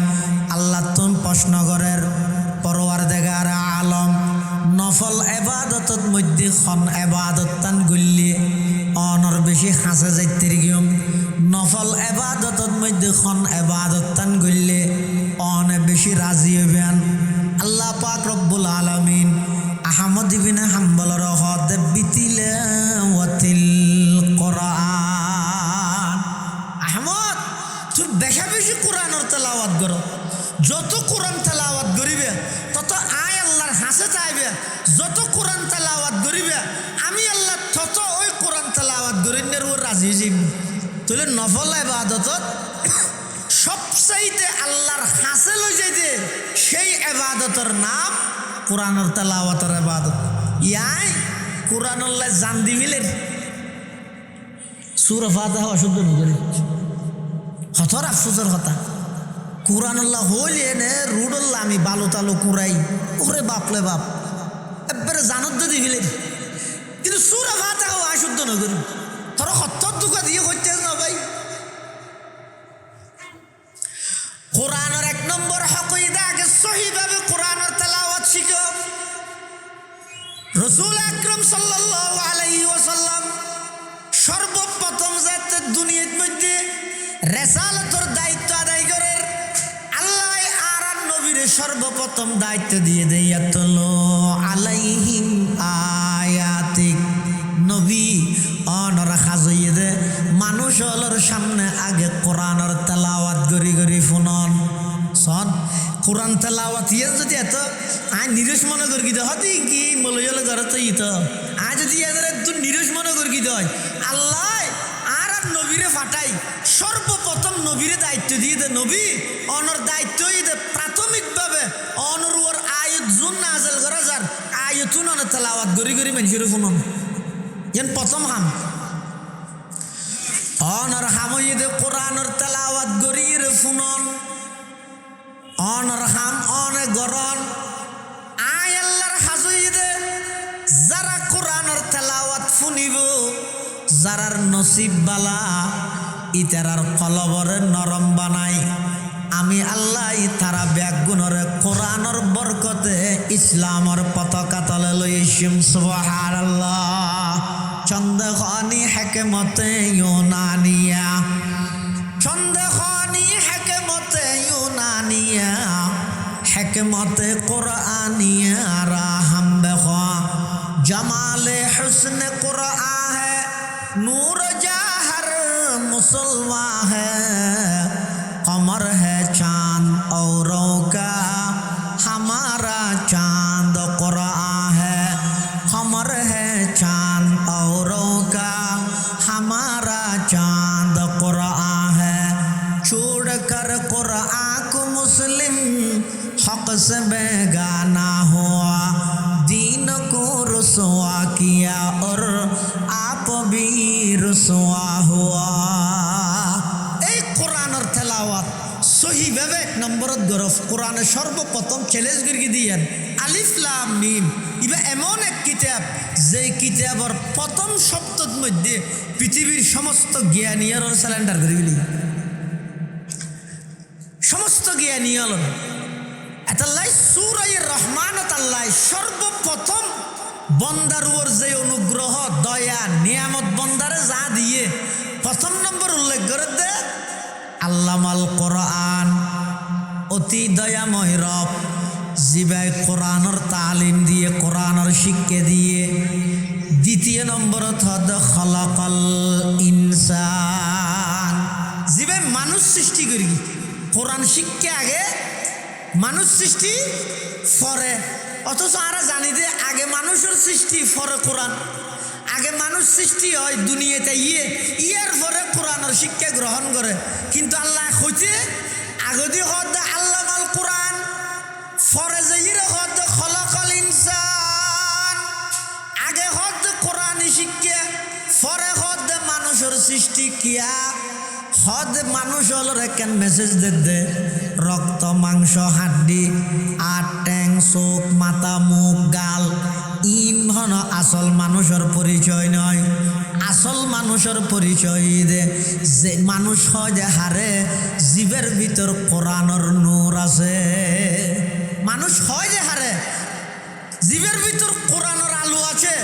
আল্লাহ তুন প্রশ্ন করের পরওয়ারদিগার আলম নফল ইবাদতত মধ্যে খন ইবাদত তান গল্লি অনর বেশি হাসে যাইতে গিয়ম নফল ইবাদতত মধ্যে খন ইবাদত তান গল্লি অন বেশি রাজি হবেন আল্লাহ পাক রব্বুল আলামিন আহমদ ইবনে হাম্বলর হদ বিতিলাওয়াতিল কোরআন আহমদ তুই বেশি বেশি কোরআনের তেলাওয়াত করো যত কোরআন তেলাওয়াত করিবে তত আয় আল্লাহর হাসে চাইবে যত কোরআন তেলাওয়াত করিবে আমি আল্লাহ তত ওই কোরআন তেলাওয়াত করিনের ও রাজি যাইব তাহলে নফল ইবাদতত সবচাইতে আল্লাহর হাসে লই যাইতে সেই ইবাদতের নাম কোরআনের তেলাওয়াতের ইবাদত ইয়াই কোরআনুল্লাহ জান দিবিলেন সূরা ফাতিহা অশুদ্ধ নগরী হতর আফসোসের কথা কোরআনুল্লাহ হইলে নে রুডল্লাহ আমি বালো তালো কুরাই ওরে বাপলে বাপ এবারে জানত দিবিলেন কিন্তু সূরা ফাতিহা অশুদ্ধ নগরী তোর হত্তর দুঃখ দিয়ে হচ্ছে না ভাই কোরআনের 1 নম্বর হক ইদা আগে সহিভাবে কোরআনের তেলাওয়াত শিখো রাসূল আকরাম সাল্লাল্লাহু আলাইহি ওয়াসাল্লাম সর্বপ্রথম যাতে দুনিয়ার মধ্যে রিসালাতের দায়িত্ব আদায় করেন আল্লাহ আর নবীর সর্বপ্রথম দায়িত্ব দিয়ে দেয়াতলো আলাইহিম আয়াতিক নবী অনর খাজইয়ে দে মানুষ হলর সামনে আগে কোরআনের তেলাওয়াত গরি গরি ফুনন সন কোরআন তেলাওয়াত ইয়ে যদি এত আয় নিরস মনে করি দে হতি কি মলয়লে ঘরে তো ইত আয় যদি এদের তুই নিরস মনে করি দয় আল্লাহ আর নবীরে ফাটাই সর্বপ্রথম নবীরে দায়িত্ব দিয়ে দে নবী অনর দায়িত্ব দে প্রাথমিকভাবে অনর ওর আয়াত জুন নাযিল করা যার আয়াতুন অন তেলাওয়াত গরি গরি মানুষের ফুনন যেন প্রথম হাম অনর হামইদে কোরআনের তেলাওয়াত গরির ফুনন অনর হাম অনে গরন আয় আল্লাহর হাজইদে যারা কোরআনের তেলাওয়াত ফুনিব যারার নসিব বালা ইতারার কলবরে নরম বানাই আমি আল্লাহ তারা ব্যাগুণরে কোরআনর বরকতে ইসলামর পতাকা তলে লইছিম সুবহানাল্লাহ চন্দ্রখানি হেকমতে ইউনানিয়া চন্দ্রখানি হেকমতে ইউনানিয়া হেকমতে কোরআনিয়া রাহম বেখা জমালে হুসন কুরআন है नूर जहर मुसलवा है कमर है चांद औरों का हमारा चांद कुरआन है कमर है चांद औरों का हमारा चांद कुरआन है छोड़ कर कुरआन को मुस्लिम हक से बेगाना हुआ दीन को रुसवा किया और आप भी रुसवा हुआ এই কোরআনের তেলাওয়াত সহি ভাবে এক নম্বরত গরফ কোরআনের সর্বপ্রথম চ্যালেঞ্জ করে দিয়েন আলিফ লাম মিম ইবা এমন এক কিতাব যে কিতাবের প্রথম শব্দের মধ্যে পৃথিবীর সমস্ত জ্ঞানীর সিলিন্ডার করে দিলি সমস্ত জ্ঞানীর এতাল্লাই সূরা রহমানত আল্লাহ সর্বপ্রথম বন্দার উপর যে অনুগ্রহ দয়া নিয়ামত বন্দারে যা দিয়ে প্রথম নম্বর উল্লেখ করে দে আল্লামাল কোরআন অতি দয়াময় রব জিবাই কোরআনের তালিম দিয়ে কোরআনের শিক্ষা দিয়ে দ্বিতীয় নম্বরত হদ খলাকাল ইনসান জিবাই মানুষ সৃষ্টি করি কোরআন শিক্ষা আগে মানুষ সৃষ্টি পরে অথচ আমরা জানি যে আগে মানুষের সৃষ্টি পরে কোরআন আগে মানুষ সৃষ্টি হয় দুনিয়াতে ইয়ার পরে কোরআনের শিক্ষা গ্রহণ করে কিন্তু আল্লাহ কইছে আগদি হদ আল্লামাল কোরআন পরে যে হদ খলাকাল ইনসান আগে হদ কোরআনী শিক্ষা পরে হদ মানুষের সৃষ্টি কিয়া হদ মানুষ হল কেন মেসেজ দে রক্ত মাংস হাড্ডি আট ট্যাং চোখ মাথা মুখ গাল ইমহন আসল মানুষের পরিচয় নয় আসল মানুষের পরিচয় দে যে মানুষ হয় যে হারে জীবের ভিতর কোরআনের নূর আছে মানুষ হয় যে হারে জীবের ভিতর কোরআনের আলো আছে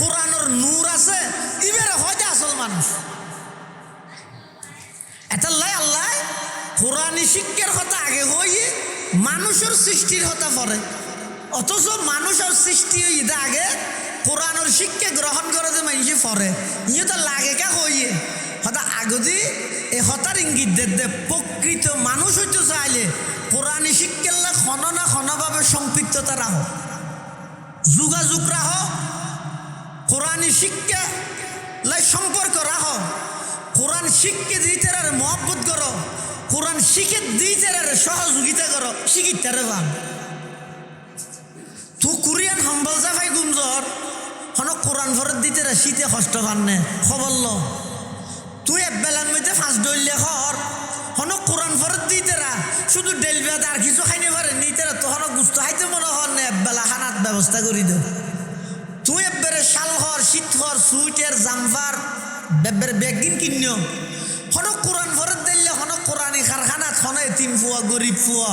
কোরআনের নূর আছে ইবের হয় যে আসল মানুষ এটাল্লাই আল্লাহ কোরআনী শিক্ষার কথা আগে হইয়ে মানুষের সৃষ্টির কথা পরে অথচ মানুষের সৃষ্টি হইতে আগে কোরআনের শিক্ষা গ্রহণ করে যে মানুষে পরে ইয়ে তো লাগে কা হইয়ে হঠাৎ আগদি এই হতার ইঙ্গিত দে প্রকৃত মানুষ হইতে চাইলে কোরআনী শিক্ষার ক্ষণ না ক্ষণভাবে সম্পৃক্ততা রাখ যোগাযোগ রাখ কোরআনী শিক্ষা লাই সম্পর্ক রাখ কোরআন শিক্ষা দিতে মহব্বত করো কোরআন শিখে দিতে সহযোগিতা করো শিখিতে ভান তো কোরিয়ান সম্বল যা ভাই গুমজর হন কোরআন ভরত দিতে শীতে কষ্ট ভান নে খবর ল তুই একবেলার মধ্যে ফাঁস ডইলে খর হন কোরআন ভরত দিতে শুধু ডেলবেদ আর কিছু খাইতে পারে নিতে তো হন গুস্ত খাইতে মনে হন না একবেলা খানার ব্যবস্থা করি দে তুই একবারে শাল হর শীত হর সুইটার জাম্পার বেবের বেগিন কিন্য হন কোরআন ভরত দিলে হন কোরআনী কারখানাত হন এতিম ফুয়া গরিব ফুয়া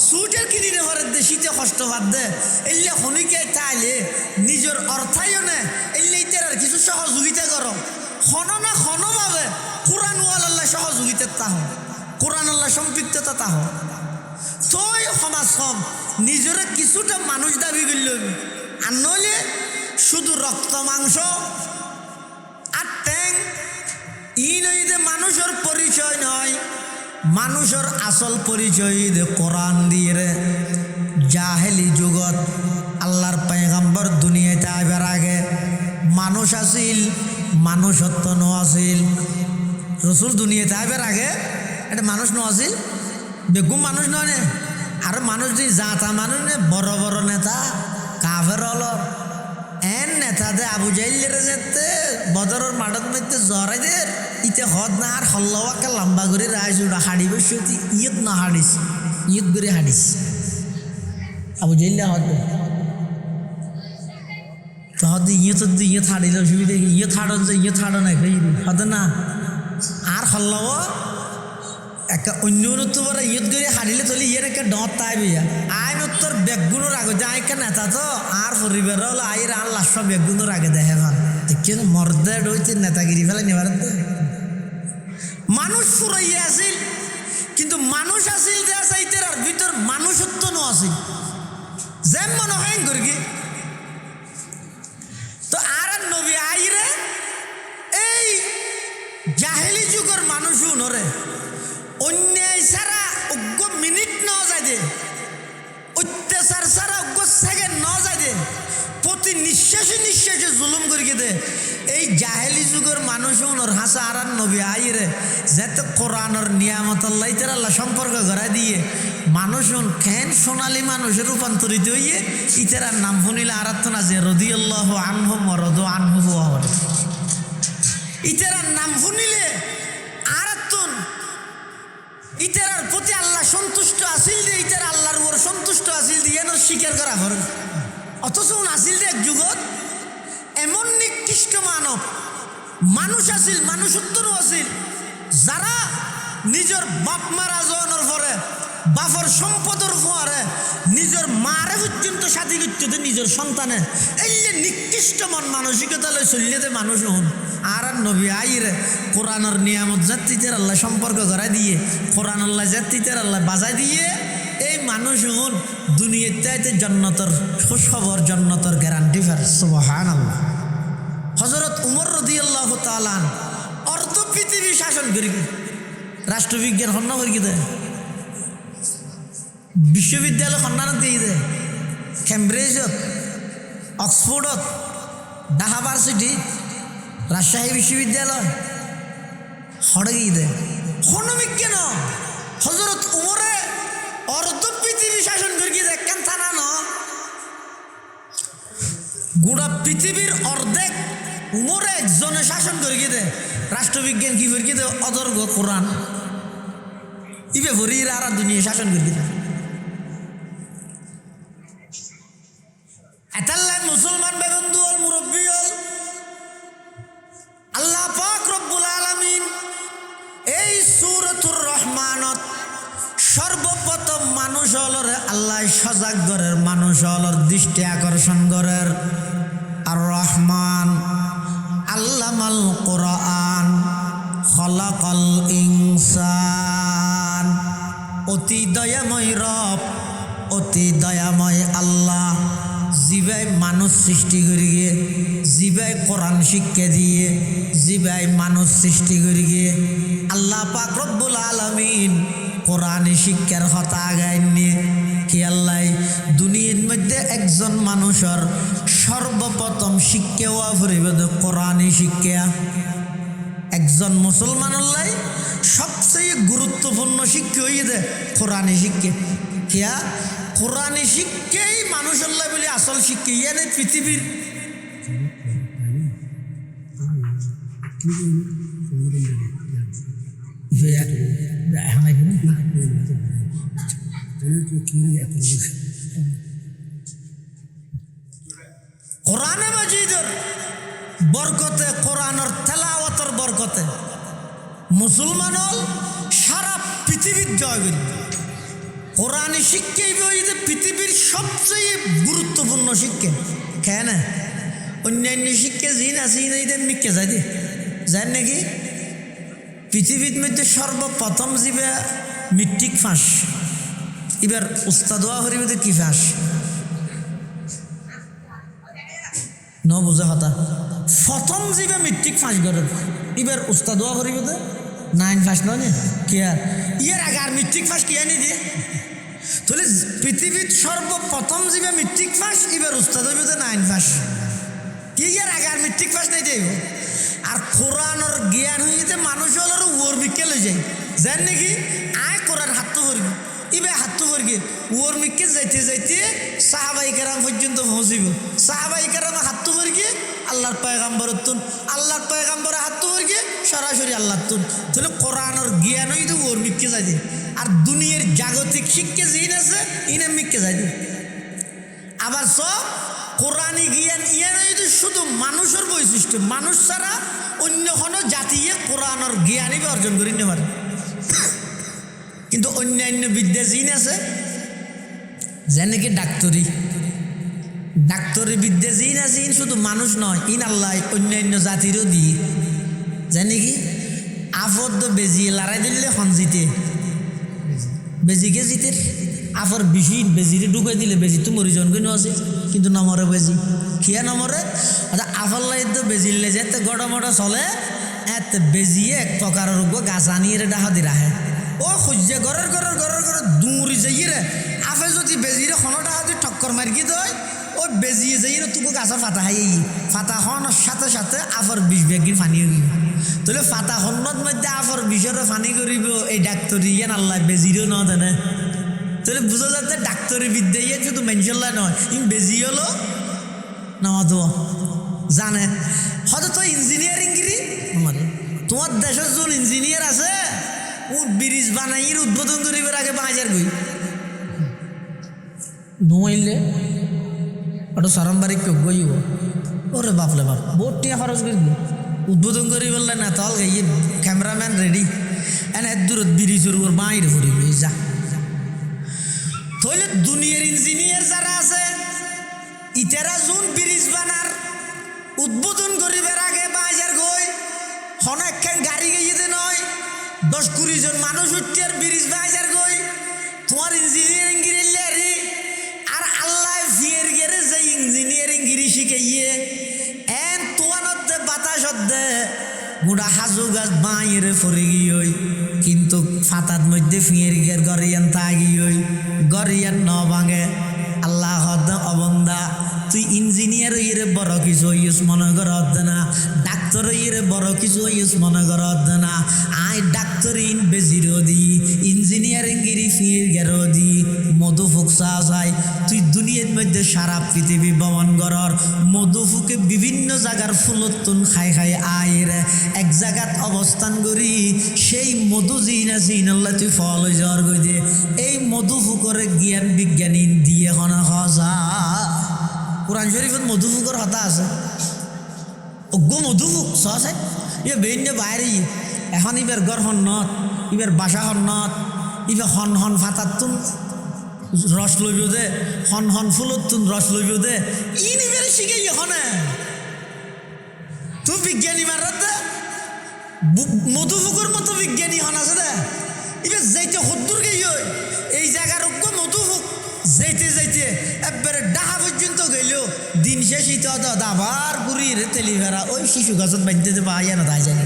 সুইটার কিনে ভরত দে শীতে কষ্ট বাদ দে এলে হনিকে তাইলে নিজের অর্থায়ও নে এলে ইতার আর কিছু সহযোগিতা করো হন না হনভাবে কোরআন ওয়াল্লাহ সহযোগিতা তাহ কোরআন আল্লাহ সম্পৃক্ততা তাহ তই সমাজ হম নিজের কিছুটা মানুষ দাবি করল আর নইলে শুধু রক্ত মাংস আর ট্যাং ই নইতে মানুষের পরিচয় নয় মানুষের আসল পরিচয় দে কোরআন দিয়ে রে জাহেলি যুগত আল্লাহর পয়গম্বর দুনিয়াতে আইবার আগে মানুষ আসিল মানুষত্ব ন আসিল রসুল দুনিয়াতে আইবার আগে এটা মানুষ ন আসিল বেগুম মানুষ নয় নে আর মানুষ যে জাতা মানুষ নে বড় বড় নেতা কাফের হল এন নেতা দে আবু জাইলের যেতে বদরের মাঠত মধ্যে জরাইদের ইতে হদ না আর হল্লাওয়াকে লম্বা করে রাইস উড়া হাড়ি বসে ইয়ত না হাড়িস ইয়ত করে হাড়িস আবু জাইল্লা হদ তো হদ ইয়ে থাড়িল অসুবিধা ইয়ে থাড়ন যে ইয়ে থাড়ো না হদ না আর হল্লাও একটা অন্য অনুত্তর ইয়ত করে হারিলে চলে ইয়ের একটা ডর তাই বিয়া আইন উত্তর বেগুনোর আগে যে আইকা নেতা তো আর পরিবার হলো আইর আর লাস্ট বেগুনোর আগে দেখে ভাল কিন্তু মর্দে রয়েছে নেতাগিরি ফেলে নেবার মানুষ ফুরাইয়া আছিল কিন্তু মানুষ আছিল যে চাইতের আর ভিতর মানুষত্ব ন আছিল যেম মনে হয় করি তো আর নবী আইরে এই জাহেলি যুগের মানুষ নরে অন্যায় ছাড়া অজ্ঞ মিনিট ন যায় দে অত্যাচার ছাড়া অজ্ঞ সেকেন্ড ন যায় দে প্রতি নিঃশ্বাসে নিঃশ্বাসে জুলুম করি দে এই জাহেলি যুগের মানুষ ওর হাসা আর নবী আইরে যাতে কোরআনের নিয়ামতাল্লাহ আল্লাহ সম্পর্ক করা দিয়ে মানুষ খেন সোনালী মানুষের রূপান্তরিত হইয়ে ইতারার নাম শুনিলে আর না যে রদিয়াল্লাহ আনহু মরদ আনহু হরে ইতারার নাম শুনিলে আর ইতারার প্রতি আল্লাহ সন্তুষ্ট আসিল দিয়ে ইতারা আল্লাহর উপর সন্তুষ্ট আসিল দিয়ে এর স্বীকার করা হর অথচ আসিল যে এক যুগত এমন নিকৃষ্ট মানব মানুষ আসিল মানুষত্বরও আসিল যারা নিজের বাপ মারা জনের পরে বাপর সম্পদের পরে নিজের মারে পর্যন্ত সাথী করতে নিজের সন্তানে এই যে নিকৃষ্ট মন মানসিকতা চলিয়ে মানুষ হন আর নবী আইরে কোরআনের নিয়ামত জাতিদের আল্লাহ সম্পর্ক করা দিয়ে কোরআন আল্লাহ জাতিদের আল্লাহ বাজাই দিয়ে এই মানুষ হন দুনিয়াতে জন্নতর সুখবর জন্নতর গ্যারান্টি ফের সুবহানাল্লাহ হযরত উমর রাদিয়াল্লাহু তাআলা অর্ধ পৃথিবী শাসন করি রাষ্ট্রবিজ্ঞান হন্না করি দেয় বিশ্ববিদ্যালয় সন্ধান দিয়ে দেয় কেমব্রিজত অক্সফোর্ডত ঢাকা ভার্সিটি রাজশাহী বিশ্ববিদ্যালয় হড়গিয়ে দেয় হনবিজ্ঞান হজরত উমরে অর্ধ পৃথিবী শাসন করি দেয় কেন থানা ন গোটা পৃথিবীর অর্ধেক উমরে একজনে শাসন করি দেয় রাষ্ট্রবিজ্ঞান কি করি দেয় অদর্ঘ কোরআন ইবে ভরির আর দুনিয়া শাসন করি দেয় এতাল্লাই মুসলমান বেবন্ধু হল মুরব্বী হল আল্লাহ পাক রব্বুল আলামিন এই সূরাতুর রহমানত সর্বপ্রথম মানুষ হলর আল্লাহ সজাগ ঘরের মানুষ হলর দৃষ্টি আকর্ষণ করের আর রহমান আল্লামাল কোরআন খলাকাল ইনসান অতি দয়াময় রব অতি দয়াময় আল্লাহ জিবাই মানুষ সৃষ্টি করি গিয়ে জিবাই কোরআন শিক্ষা দিয়ে জিবাই মানুষ সৃষ্টি করি গিয়ে আল্লাহ পাক রব্বুল আলামিন কোরআন শিক্ষার কথা আগায় নিয়ে কি আল্লাহ দুনিয়ার মধ্যে একজন মানুষের সর্বপ্রথম শিক্ষা হওয়া পরিবেদ কোরআন শিক্ষা একজন মুসলমান আল্লাহ সবচেয়ে গুরুত্বপূর্ণ শিক্ষা হয়ে দেয় কোরআন শিক্ষা কিয়া কোরআন শিক্ষাই মানুষ আল্লাহ বলে আসল শিক্ষা ইয়ানে পৃথিবীর কোরআনে মাজিদের বরকতে কোরআনের তেলাওয়াতের বরকতে মুসলমান সারা পৃথিবীর জয় করি কোরআন শিক্ষাই বইতে পৃথিবীর সবচেয়ে গুরুত্বপূর্ণ শিক্ষা কেন অন্যান্য শিক্ষা জিন আছে ইনাইদের মিক্কে যায় দি যায় নাকি পৃথিবীর মধ্যে সর্বপ্রথম যিবা মেট্রিক ফাঁস এবার উস্তাদ হওয়া হরিবে কি ফাঁস ন বুঝা কথা প্রথম যিবা মেট্রিক ফাঁস করেন এবার উস্তাদ হওয়া হরিবে 9 ফাঁস নয় কিয়া ইয়ার আগে আর মেট্রিক ফাঁস কিয়া নি দিয়ে তাহলে পৃথিবীর সর্বপ্রথম যিবা মেট্রিক ফাঁস এবার উস্তাদ হইবে 9 ফাঁস কি ইয়ার আগে আর মেট্রিক ফাঁস নাই যাইব আর কোরআনের জ্ঞান হইতে মানুষ হল ওর বিকে লই যায় জান নাকি আয় কোরআন হাত করবি ইবে হাত করবি ওর মিকে যাইতে যাইতে সাহাবাই কেরাম পর্যন্ত পৌঁছিব সাহাবাই কেরাম হাত করবি আল্লাহর পয়গাম্বর তুন আল্লাহর পয়গাম্বর হাত করবি সরাসরি আল্লাহ তুন তাহলে কোরআনের জ্ঞান হইতে ওর মিকে যাইতে আর দুনিয়ার জাগতিক শিক্ষা জিন আছে ইনে মিকে যাইতে আবার সব কোরআনী জ্ঞান ইয়ান হইতে শুধু মানুষের বৈশিষ্ট্য মানুষ ছাড়া অন্য কোনো জাতিয়ে কোরআনের জ্ঞানই অর্জন করে নিতে পারে কিন্তু অন্যান্য বিদ্যা জিন আছে যেনেকে ডাক্তরি বিদ্যা জিন আছে, ইন শুধু মানুষ নয়, ইন আল্লাহ অন্যান্য জাতিরও দিয়ে জানি কি আফদ বেজি লড়াই দিলে হনজিতে বেজিকে জিতে আফর বেশি বেজিরে ঢুকাই দিলে বেজি তো মরি জন কেন আছে কিন্তু নমরে বেজি খিয়া নমরে আচ্ছা আফর লাই তো বেজিলে যেতে গড় মড় চলে এত বেজিয়ে এক প্রকারের উপর গাছ আনিয়ে ডাহা দি রাহে ও খুঁজছে ঘরের দূরি যাইয়ে রে আফে যদি বেজিরে খনো ডাহা দি ঠক্কর মারি দেয় ও বেজিয়ে যাই রে তুকো গাছের ফাতা খাই ফাতা খাওয়ানোর সাথে সাথে আফর বিষ বেগির পানি হয়ে তাহলে ফাতা খন্নত মধ্যে আফর বিষরে পানি করিব এই ডাক্তরি ইয়ান আল্লাহ বেজিরও ন দেনে তাহলে বুঝা যাচ্ছে ডাক্তরি বিদ্যা ইয়ে শুধু মেনশল্লা নয় ইম বেজি হলো নামাতো জানে হয়তো তো ইঞ্জিনিয়ারিং গিরি আমার তোমার দেশের যোন ইঞ্জিনিয়ার আছে ও ব্রিজ বানাই উদ্বোধন করিবার আগে বাজার গই নইলে ওটা সরমবাড়ি কেউ গইব ওরে বাপলে বাপ বহুত টিয়া খরচ করি উদ্বোধন করি বললে না তল গাইয়ে ক্যামেরাম্যান রেডি এনে দূরত ব্রিজের উপর বাইরে ফুরিব যা তাহলে দুনিয়ার ইঞ্জিনিয়ার যারা আছে ইতারা যোন ব্রিজ বানার উদ্বোধন করিবার আগে বাজার গই অনেকখান গাড়ি গিয়ে নয় 10-20 জন মানুষ উঠছে আর ব্রিজ বাজার গই তোমার ইঞ্জিনিয়ারিং গিরি আর আল্লাহ ফিয়ের গেরে যে ইঞ্জিনিয়ারিং গিরি শিখাইয়ে এন তোয়ানতে বাতাস দে গুড়া হাজু গাছ বাইরে ফরে গিয়ে কিন্তু ফাতার মধ্যে ফিয়ের গের গরিয়ান তাগিয়ে গরিয়ান ন ভাঙে আল্লাহ অবন্দা তুই ইঞ্জিনিয়ার ইয়ে বড় কিছু ইউজ মনে কর না ডাক্তার ইয়ে বড় কিছু ইউজ মনে কর না আই ডাক্তার ইন বেজিরো দি ইঞ্জিনিয়ারিং গিরি ফির গেরো দি মধু ফুকসা যায় তুই দুনিয়ার মধ্যে সারা পৃথিবী ভ্রমণ করর মধু ফুকে বিভিন্ন জায়গার ফুলতুন খাই আয়ের এক জায়গাত অবস্থান করি সেই মধু জিনা জিনাল্লাহ তুই ফল হয়ে যাওয়ার গই দে এই মধু ফুকরে জ্ঞান বিজ্ঞানী দিয়ে হনা খসা কোরআন শরীফত মধুফুকর হতা আছে অজ্ঞ মধুফুক সহসে ইয়ে বেইনে বাইরে এখন ইবের গড় হন্নত ইবের বাসা হন্নত ইবে হন ফাতাতুন রস লইব দে হন ফুলতুন রস লইব দে ইন ইবের শিখে এখনে তুই বিজ্ঞানী মারাত দে মধুফুকর মতো বিজ্ঞানী হন আছে দে ইবে যাইতে হদ্দুর গেই এই জায়গার অজ্ঞ মধুফুক যাইতে একবারে ডাহা পর্যন্ত গেল দিন শেষ ইতে আবার ঘুরিয়ে তেলি ফেরা ওই শিশু গাছত বাঁধতে পাই না তাই জানি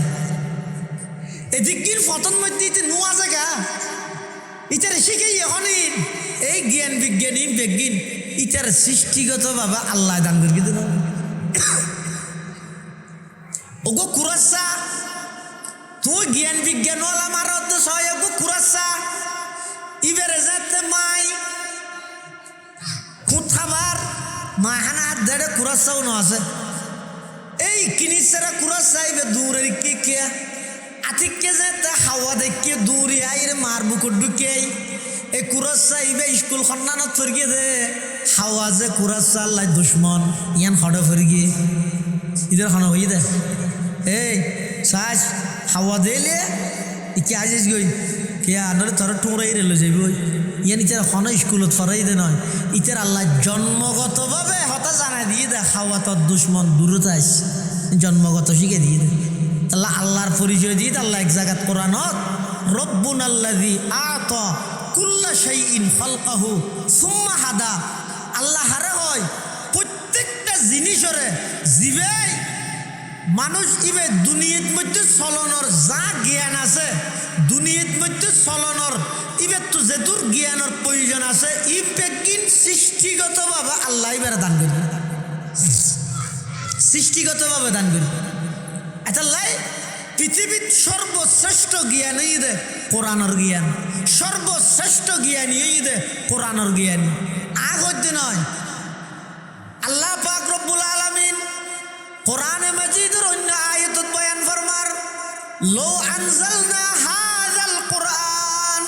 এদিকির ফতন মধ্যে ইতে নোয়া জায়গা ইতারে শিখেই এখনই এই জ্ঞান বিজ্ঞানী বেজ্ঞান ইতার সৃষ্টিগত ভাবে আল্লাহ দান করে দিল ওগো কুরাসা তুই জ্ঞান বিজ্ঞান ওলা মারত সয় ওগো কুরাসা ইবেরে যাতে মাই খাবার মাহানা হাত ধরে কুরাসাও ন আছে এই কিনিসারা কুরাসা ইবে দূরের কি কে আতিককে যেতে হাওয়া দেখে দূরে আইরে মার বুকুর ঢুকে এই কুরাসা ইবে স্কুল খন্নানত ফিরগে দে হাওয়া যে কুরাসা আল্লাহ দুশ্মন ইয়ান খড়ে ফিরগে ইদের খানা হয়ে দে এই সাজ হাওয়া দিলে ইকে আজিস গই কে আনলে তোর টুরাই রেলো যাইব ইয়ান ইতার খন স্কুলত ফরাই দে নয় ইতার আল্লাহ জন্মগতভাবে হতা জানাই দিয়ে দে খাওয়া তোর দুশ্মন দূরত আইস জন্মগত শিখে দিয়ে দে আল্লাহ আল্লাহর পরিচয় দিয়ে আল্লাহ এক জায়গাত কোরআনত রব্বুন আল্লাযী আতা কুল্লা শাইইন খালকাহু সুম্মা হাদা আল্লাহ হারে হয় প্রত্যেকটা জিনিসরে জীবেই মানুষ ইবে দুনিয়ার মধ্যে চলনের যা জ্ঞান আছে দুনিয়ার মধ্যে চলনের ইবে তো যেদূর জ্ঞানের প্রয়োজন আছে ই বেগিন সৃষ্টিগতভাবে আল্লাহ এবার দান করবে সৃষ্টিগতভাবে দান করবে এটা লাই পৃথিবীর সর্বশ্রেষ্ঠ জ্ঞানই দে কোরআনের জ্ঞান সর্বশ্রেষ্ঠ জ্ঞানই দে কোরআনের জ্ঞান আগতে নয় আল্লাহ পাক রব্বুল আলামিন কোরআনে মাজিদের অন্য আয়াতত বয়ান ফরমার লো আনজালনা হাযাল কুরআন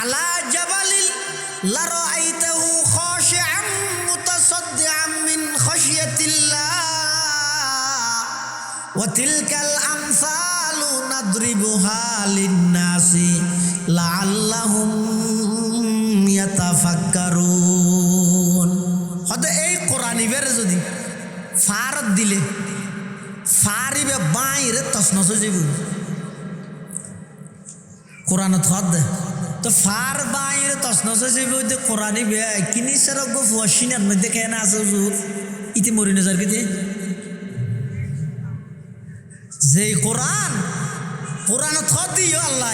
আলা জাবালিল লারাআইতাহু খাশিআম মুতাসাদ্দিআম মিন খাশিয়াতিল্লাহ ওয়া তিলকাল আমসাল নাজালু নাদরিবুহা লিন্নাসি লাআল্লাহুম ইয়াতাফাক্কারুন। হয়তো এই কোরআনিবের যদি ফারত দিলে ফারিবে বাইরে তসনস হয়ে যাব। কোরআনত হদ দে তো ফার বাইরে তসনস হয়ে যাব। কোরআনিবে কিনি সেরক ফুয়াশিনার মধ্যে কেন আছে ইতি মরি নজর কেটে যে কোরআন দিও আল্লাহ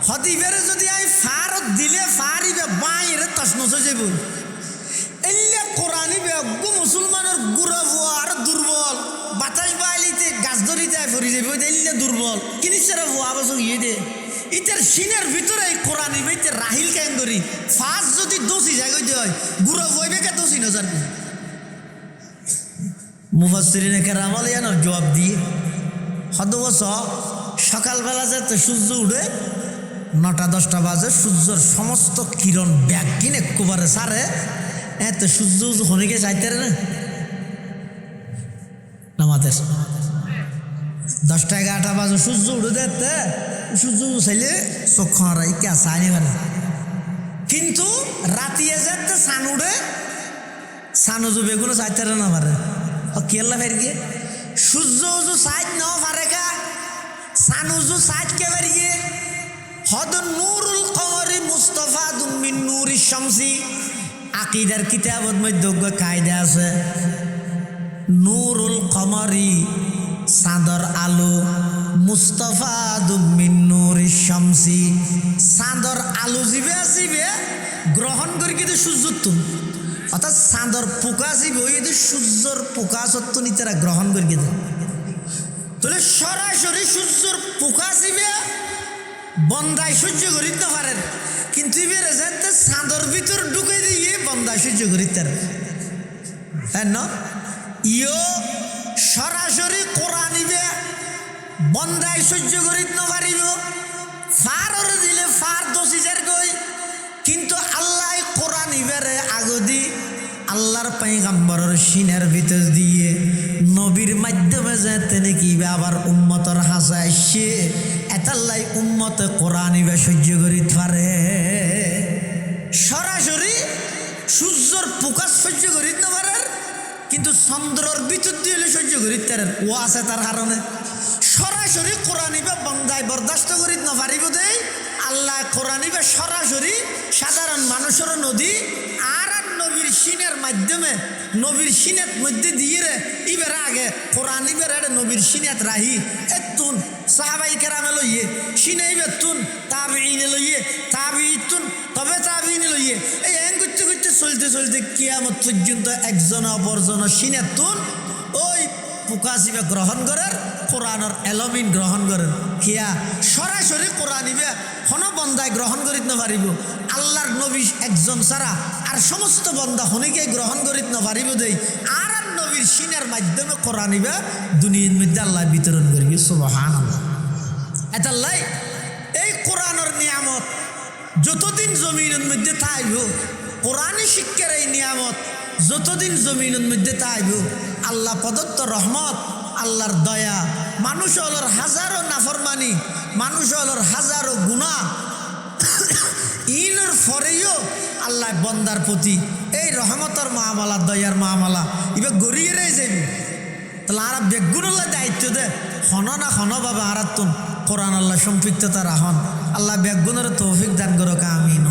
হদিবের যদি আই ফারত দিলে ফারিবে বাইরে তসনস হয়ে যাব। এলে কোরআনিবে মুসলমানের গুড়া ভুয়া আর দুর্বল বাতাস বাইলিতে গাছ ধরিতে ফরি যাবে এলে দুর্বল কিনিসেরা ভুয়া বসে ইয়ে দে ইটার সিনের ভিতরে কোরআনিবে রাহিল কেন ধরি ফার্স্ট যদি দোষী জায়গায় হয় গুড়া বইবে কে দোষী নজর মুফাসসিরিনে কেরাম আলিয়ানোর জবাব দিয়ে হদবস সকালবেলা যাতে সূর্য উঠে 9টা-10টা বাজে সূর্যর সমস্ত কিরণ ব্যাগ কিনে একবারে সারে এত সূর্য হনিকে চাইতে না আমাদের 10টা-11টা বাজে সূর্য উঠে দেখতে সূর্য চাইলে চোখ হারাই কে চাইনি পারে কিন্তু রাতিয়ে যেতে সান উঠে সান উজু বেগুনো চাইতে না পারে কেলা ফের গিয়ে সূর্য উজু সাইড ন পারে কা সান উজু সাইড কে বেরিয়ে হদ নূরুল কমরি মুস্তাফা মিন নূরি শামসি আকিদার কিতাবত মধ্যে কায়দা আছে নূরুল কমরি চাঁদর আলো মুস্তাফা মিন নূরি শামসি চাঁদর আলো জিবে আসিবে গ্রহণ করি কিন্তু সূর্যর তুন অর্থাৎ চাঁদর পোকা আসিবে ওই সূর্যর পোকা সত্য নিতেরা গ্রহণ করি কিন্তু তাহলে সরাসরি সূর্যর পোকা আসিবে বন্দায় সহ্য করিতে পারেন কিন্তু এবার যাতে চাঁদর ভিতর ঢুকে দিয়ে বন্দায় সহ্য করিতে হ্যাঁ ন ইও সরাসরি কোরআনিবে বন্দায় সহ্য করিতে না পারিব ফাররে দিলে ফার দোষী যার কই কিন্তু আল্লাহ কোরআনিবেরে আগদি আল্লাহর পয়গম্বরের সিনের ভিতর দিয়ে নবীর মাধ্যমে যাতে নাকি আবার উম্মতর হাসা আসছে এতাল্লাই উম্মতে কোরআনিবে সহ্য করিতে পারে সরাসরি সূর্যর প্রকাশ সহ্য করিতে না পারে কিন্তু চন্দ্রর ভিতর দিয়ে সহ্য করিতে পারেন ও আছে তার কারণে সরাসরি কোরআনিবে বন্দায় বরদাস্ত করিতে না পারিব দেই আল্লাহ কোরআনিবে সরাসরি সাধারণ মানুষের নদী আর নবীর সিনের মাধ্যমে নবীর সিনের মধ্যে দিয়ে রে ইবের আগে কোরআন ইবের নবীর সিনেত রাহি এতুন সাহাবাই কেরামে লইয়ে সিনে ইবের তুন তাবিইনে লইয়ে তাবিইতুন তবে তাবিইনে লইয়ে এই এন করতে করতে চলতে চলতে কিয়ামত পর্যন্ত একজন অপরজন সিনের তুন ওই পুকাশিবে গ্রহণ করেন কোরআনের এলমিন গ্রহণ করেন কিয়া সরাসরি কোরআন ইবে হন বন্দায় গ্রহণ করিতে না পারিব আল্লাহর নবী একজন ছাড়া আর সমস্ত বন্দা হনিকে গ্রহণ করিতে না পারিব দেই আর নবীর সিনের মাধ্যমে কোরআন ইবে দুনিয়ার মধ্যে আল্লাহ বিতরণ করিবে সুবহানাল্লাহ এতাল্লাই এই কোরআনের নিয়ামত যতদিন জমিনের মধ্যে থাকব কোরআনী শিক্ষার এই নিয়ামত যতদিন জমিনের মধ্যে থাকব আল্লাহ প্রদত্ত রহমত আল্লাহর দয়া মানুষ হলোর হাজারো নাফরমানি মানুষ হলোর হাজারো গুনাহ ইনের ফরেও আল্লাহ বন্দার প্রতি এই রহমতর মামালা দয়ার মামালা এবার গড়িয়ে রে যাবি তাহলে আর বেগুনুল্লাহ দায়িত্ব দে হন না হন বাবা আরাতুন কোরআন আল্লাহ সম্পৃক্ততা রাহন আল্লাহ বেগুনের তৌফিক দান করো আমিন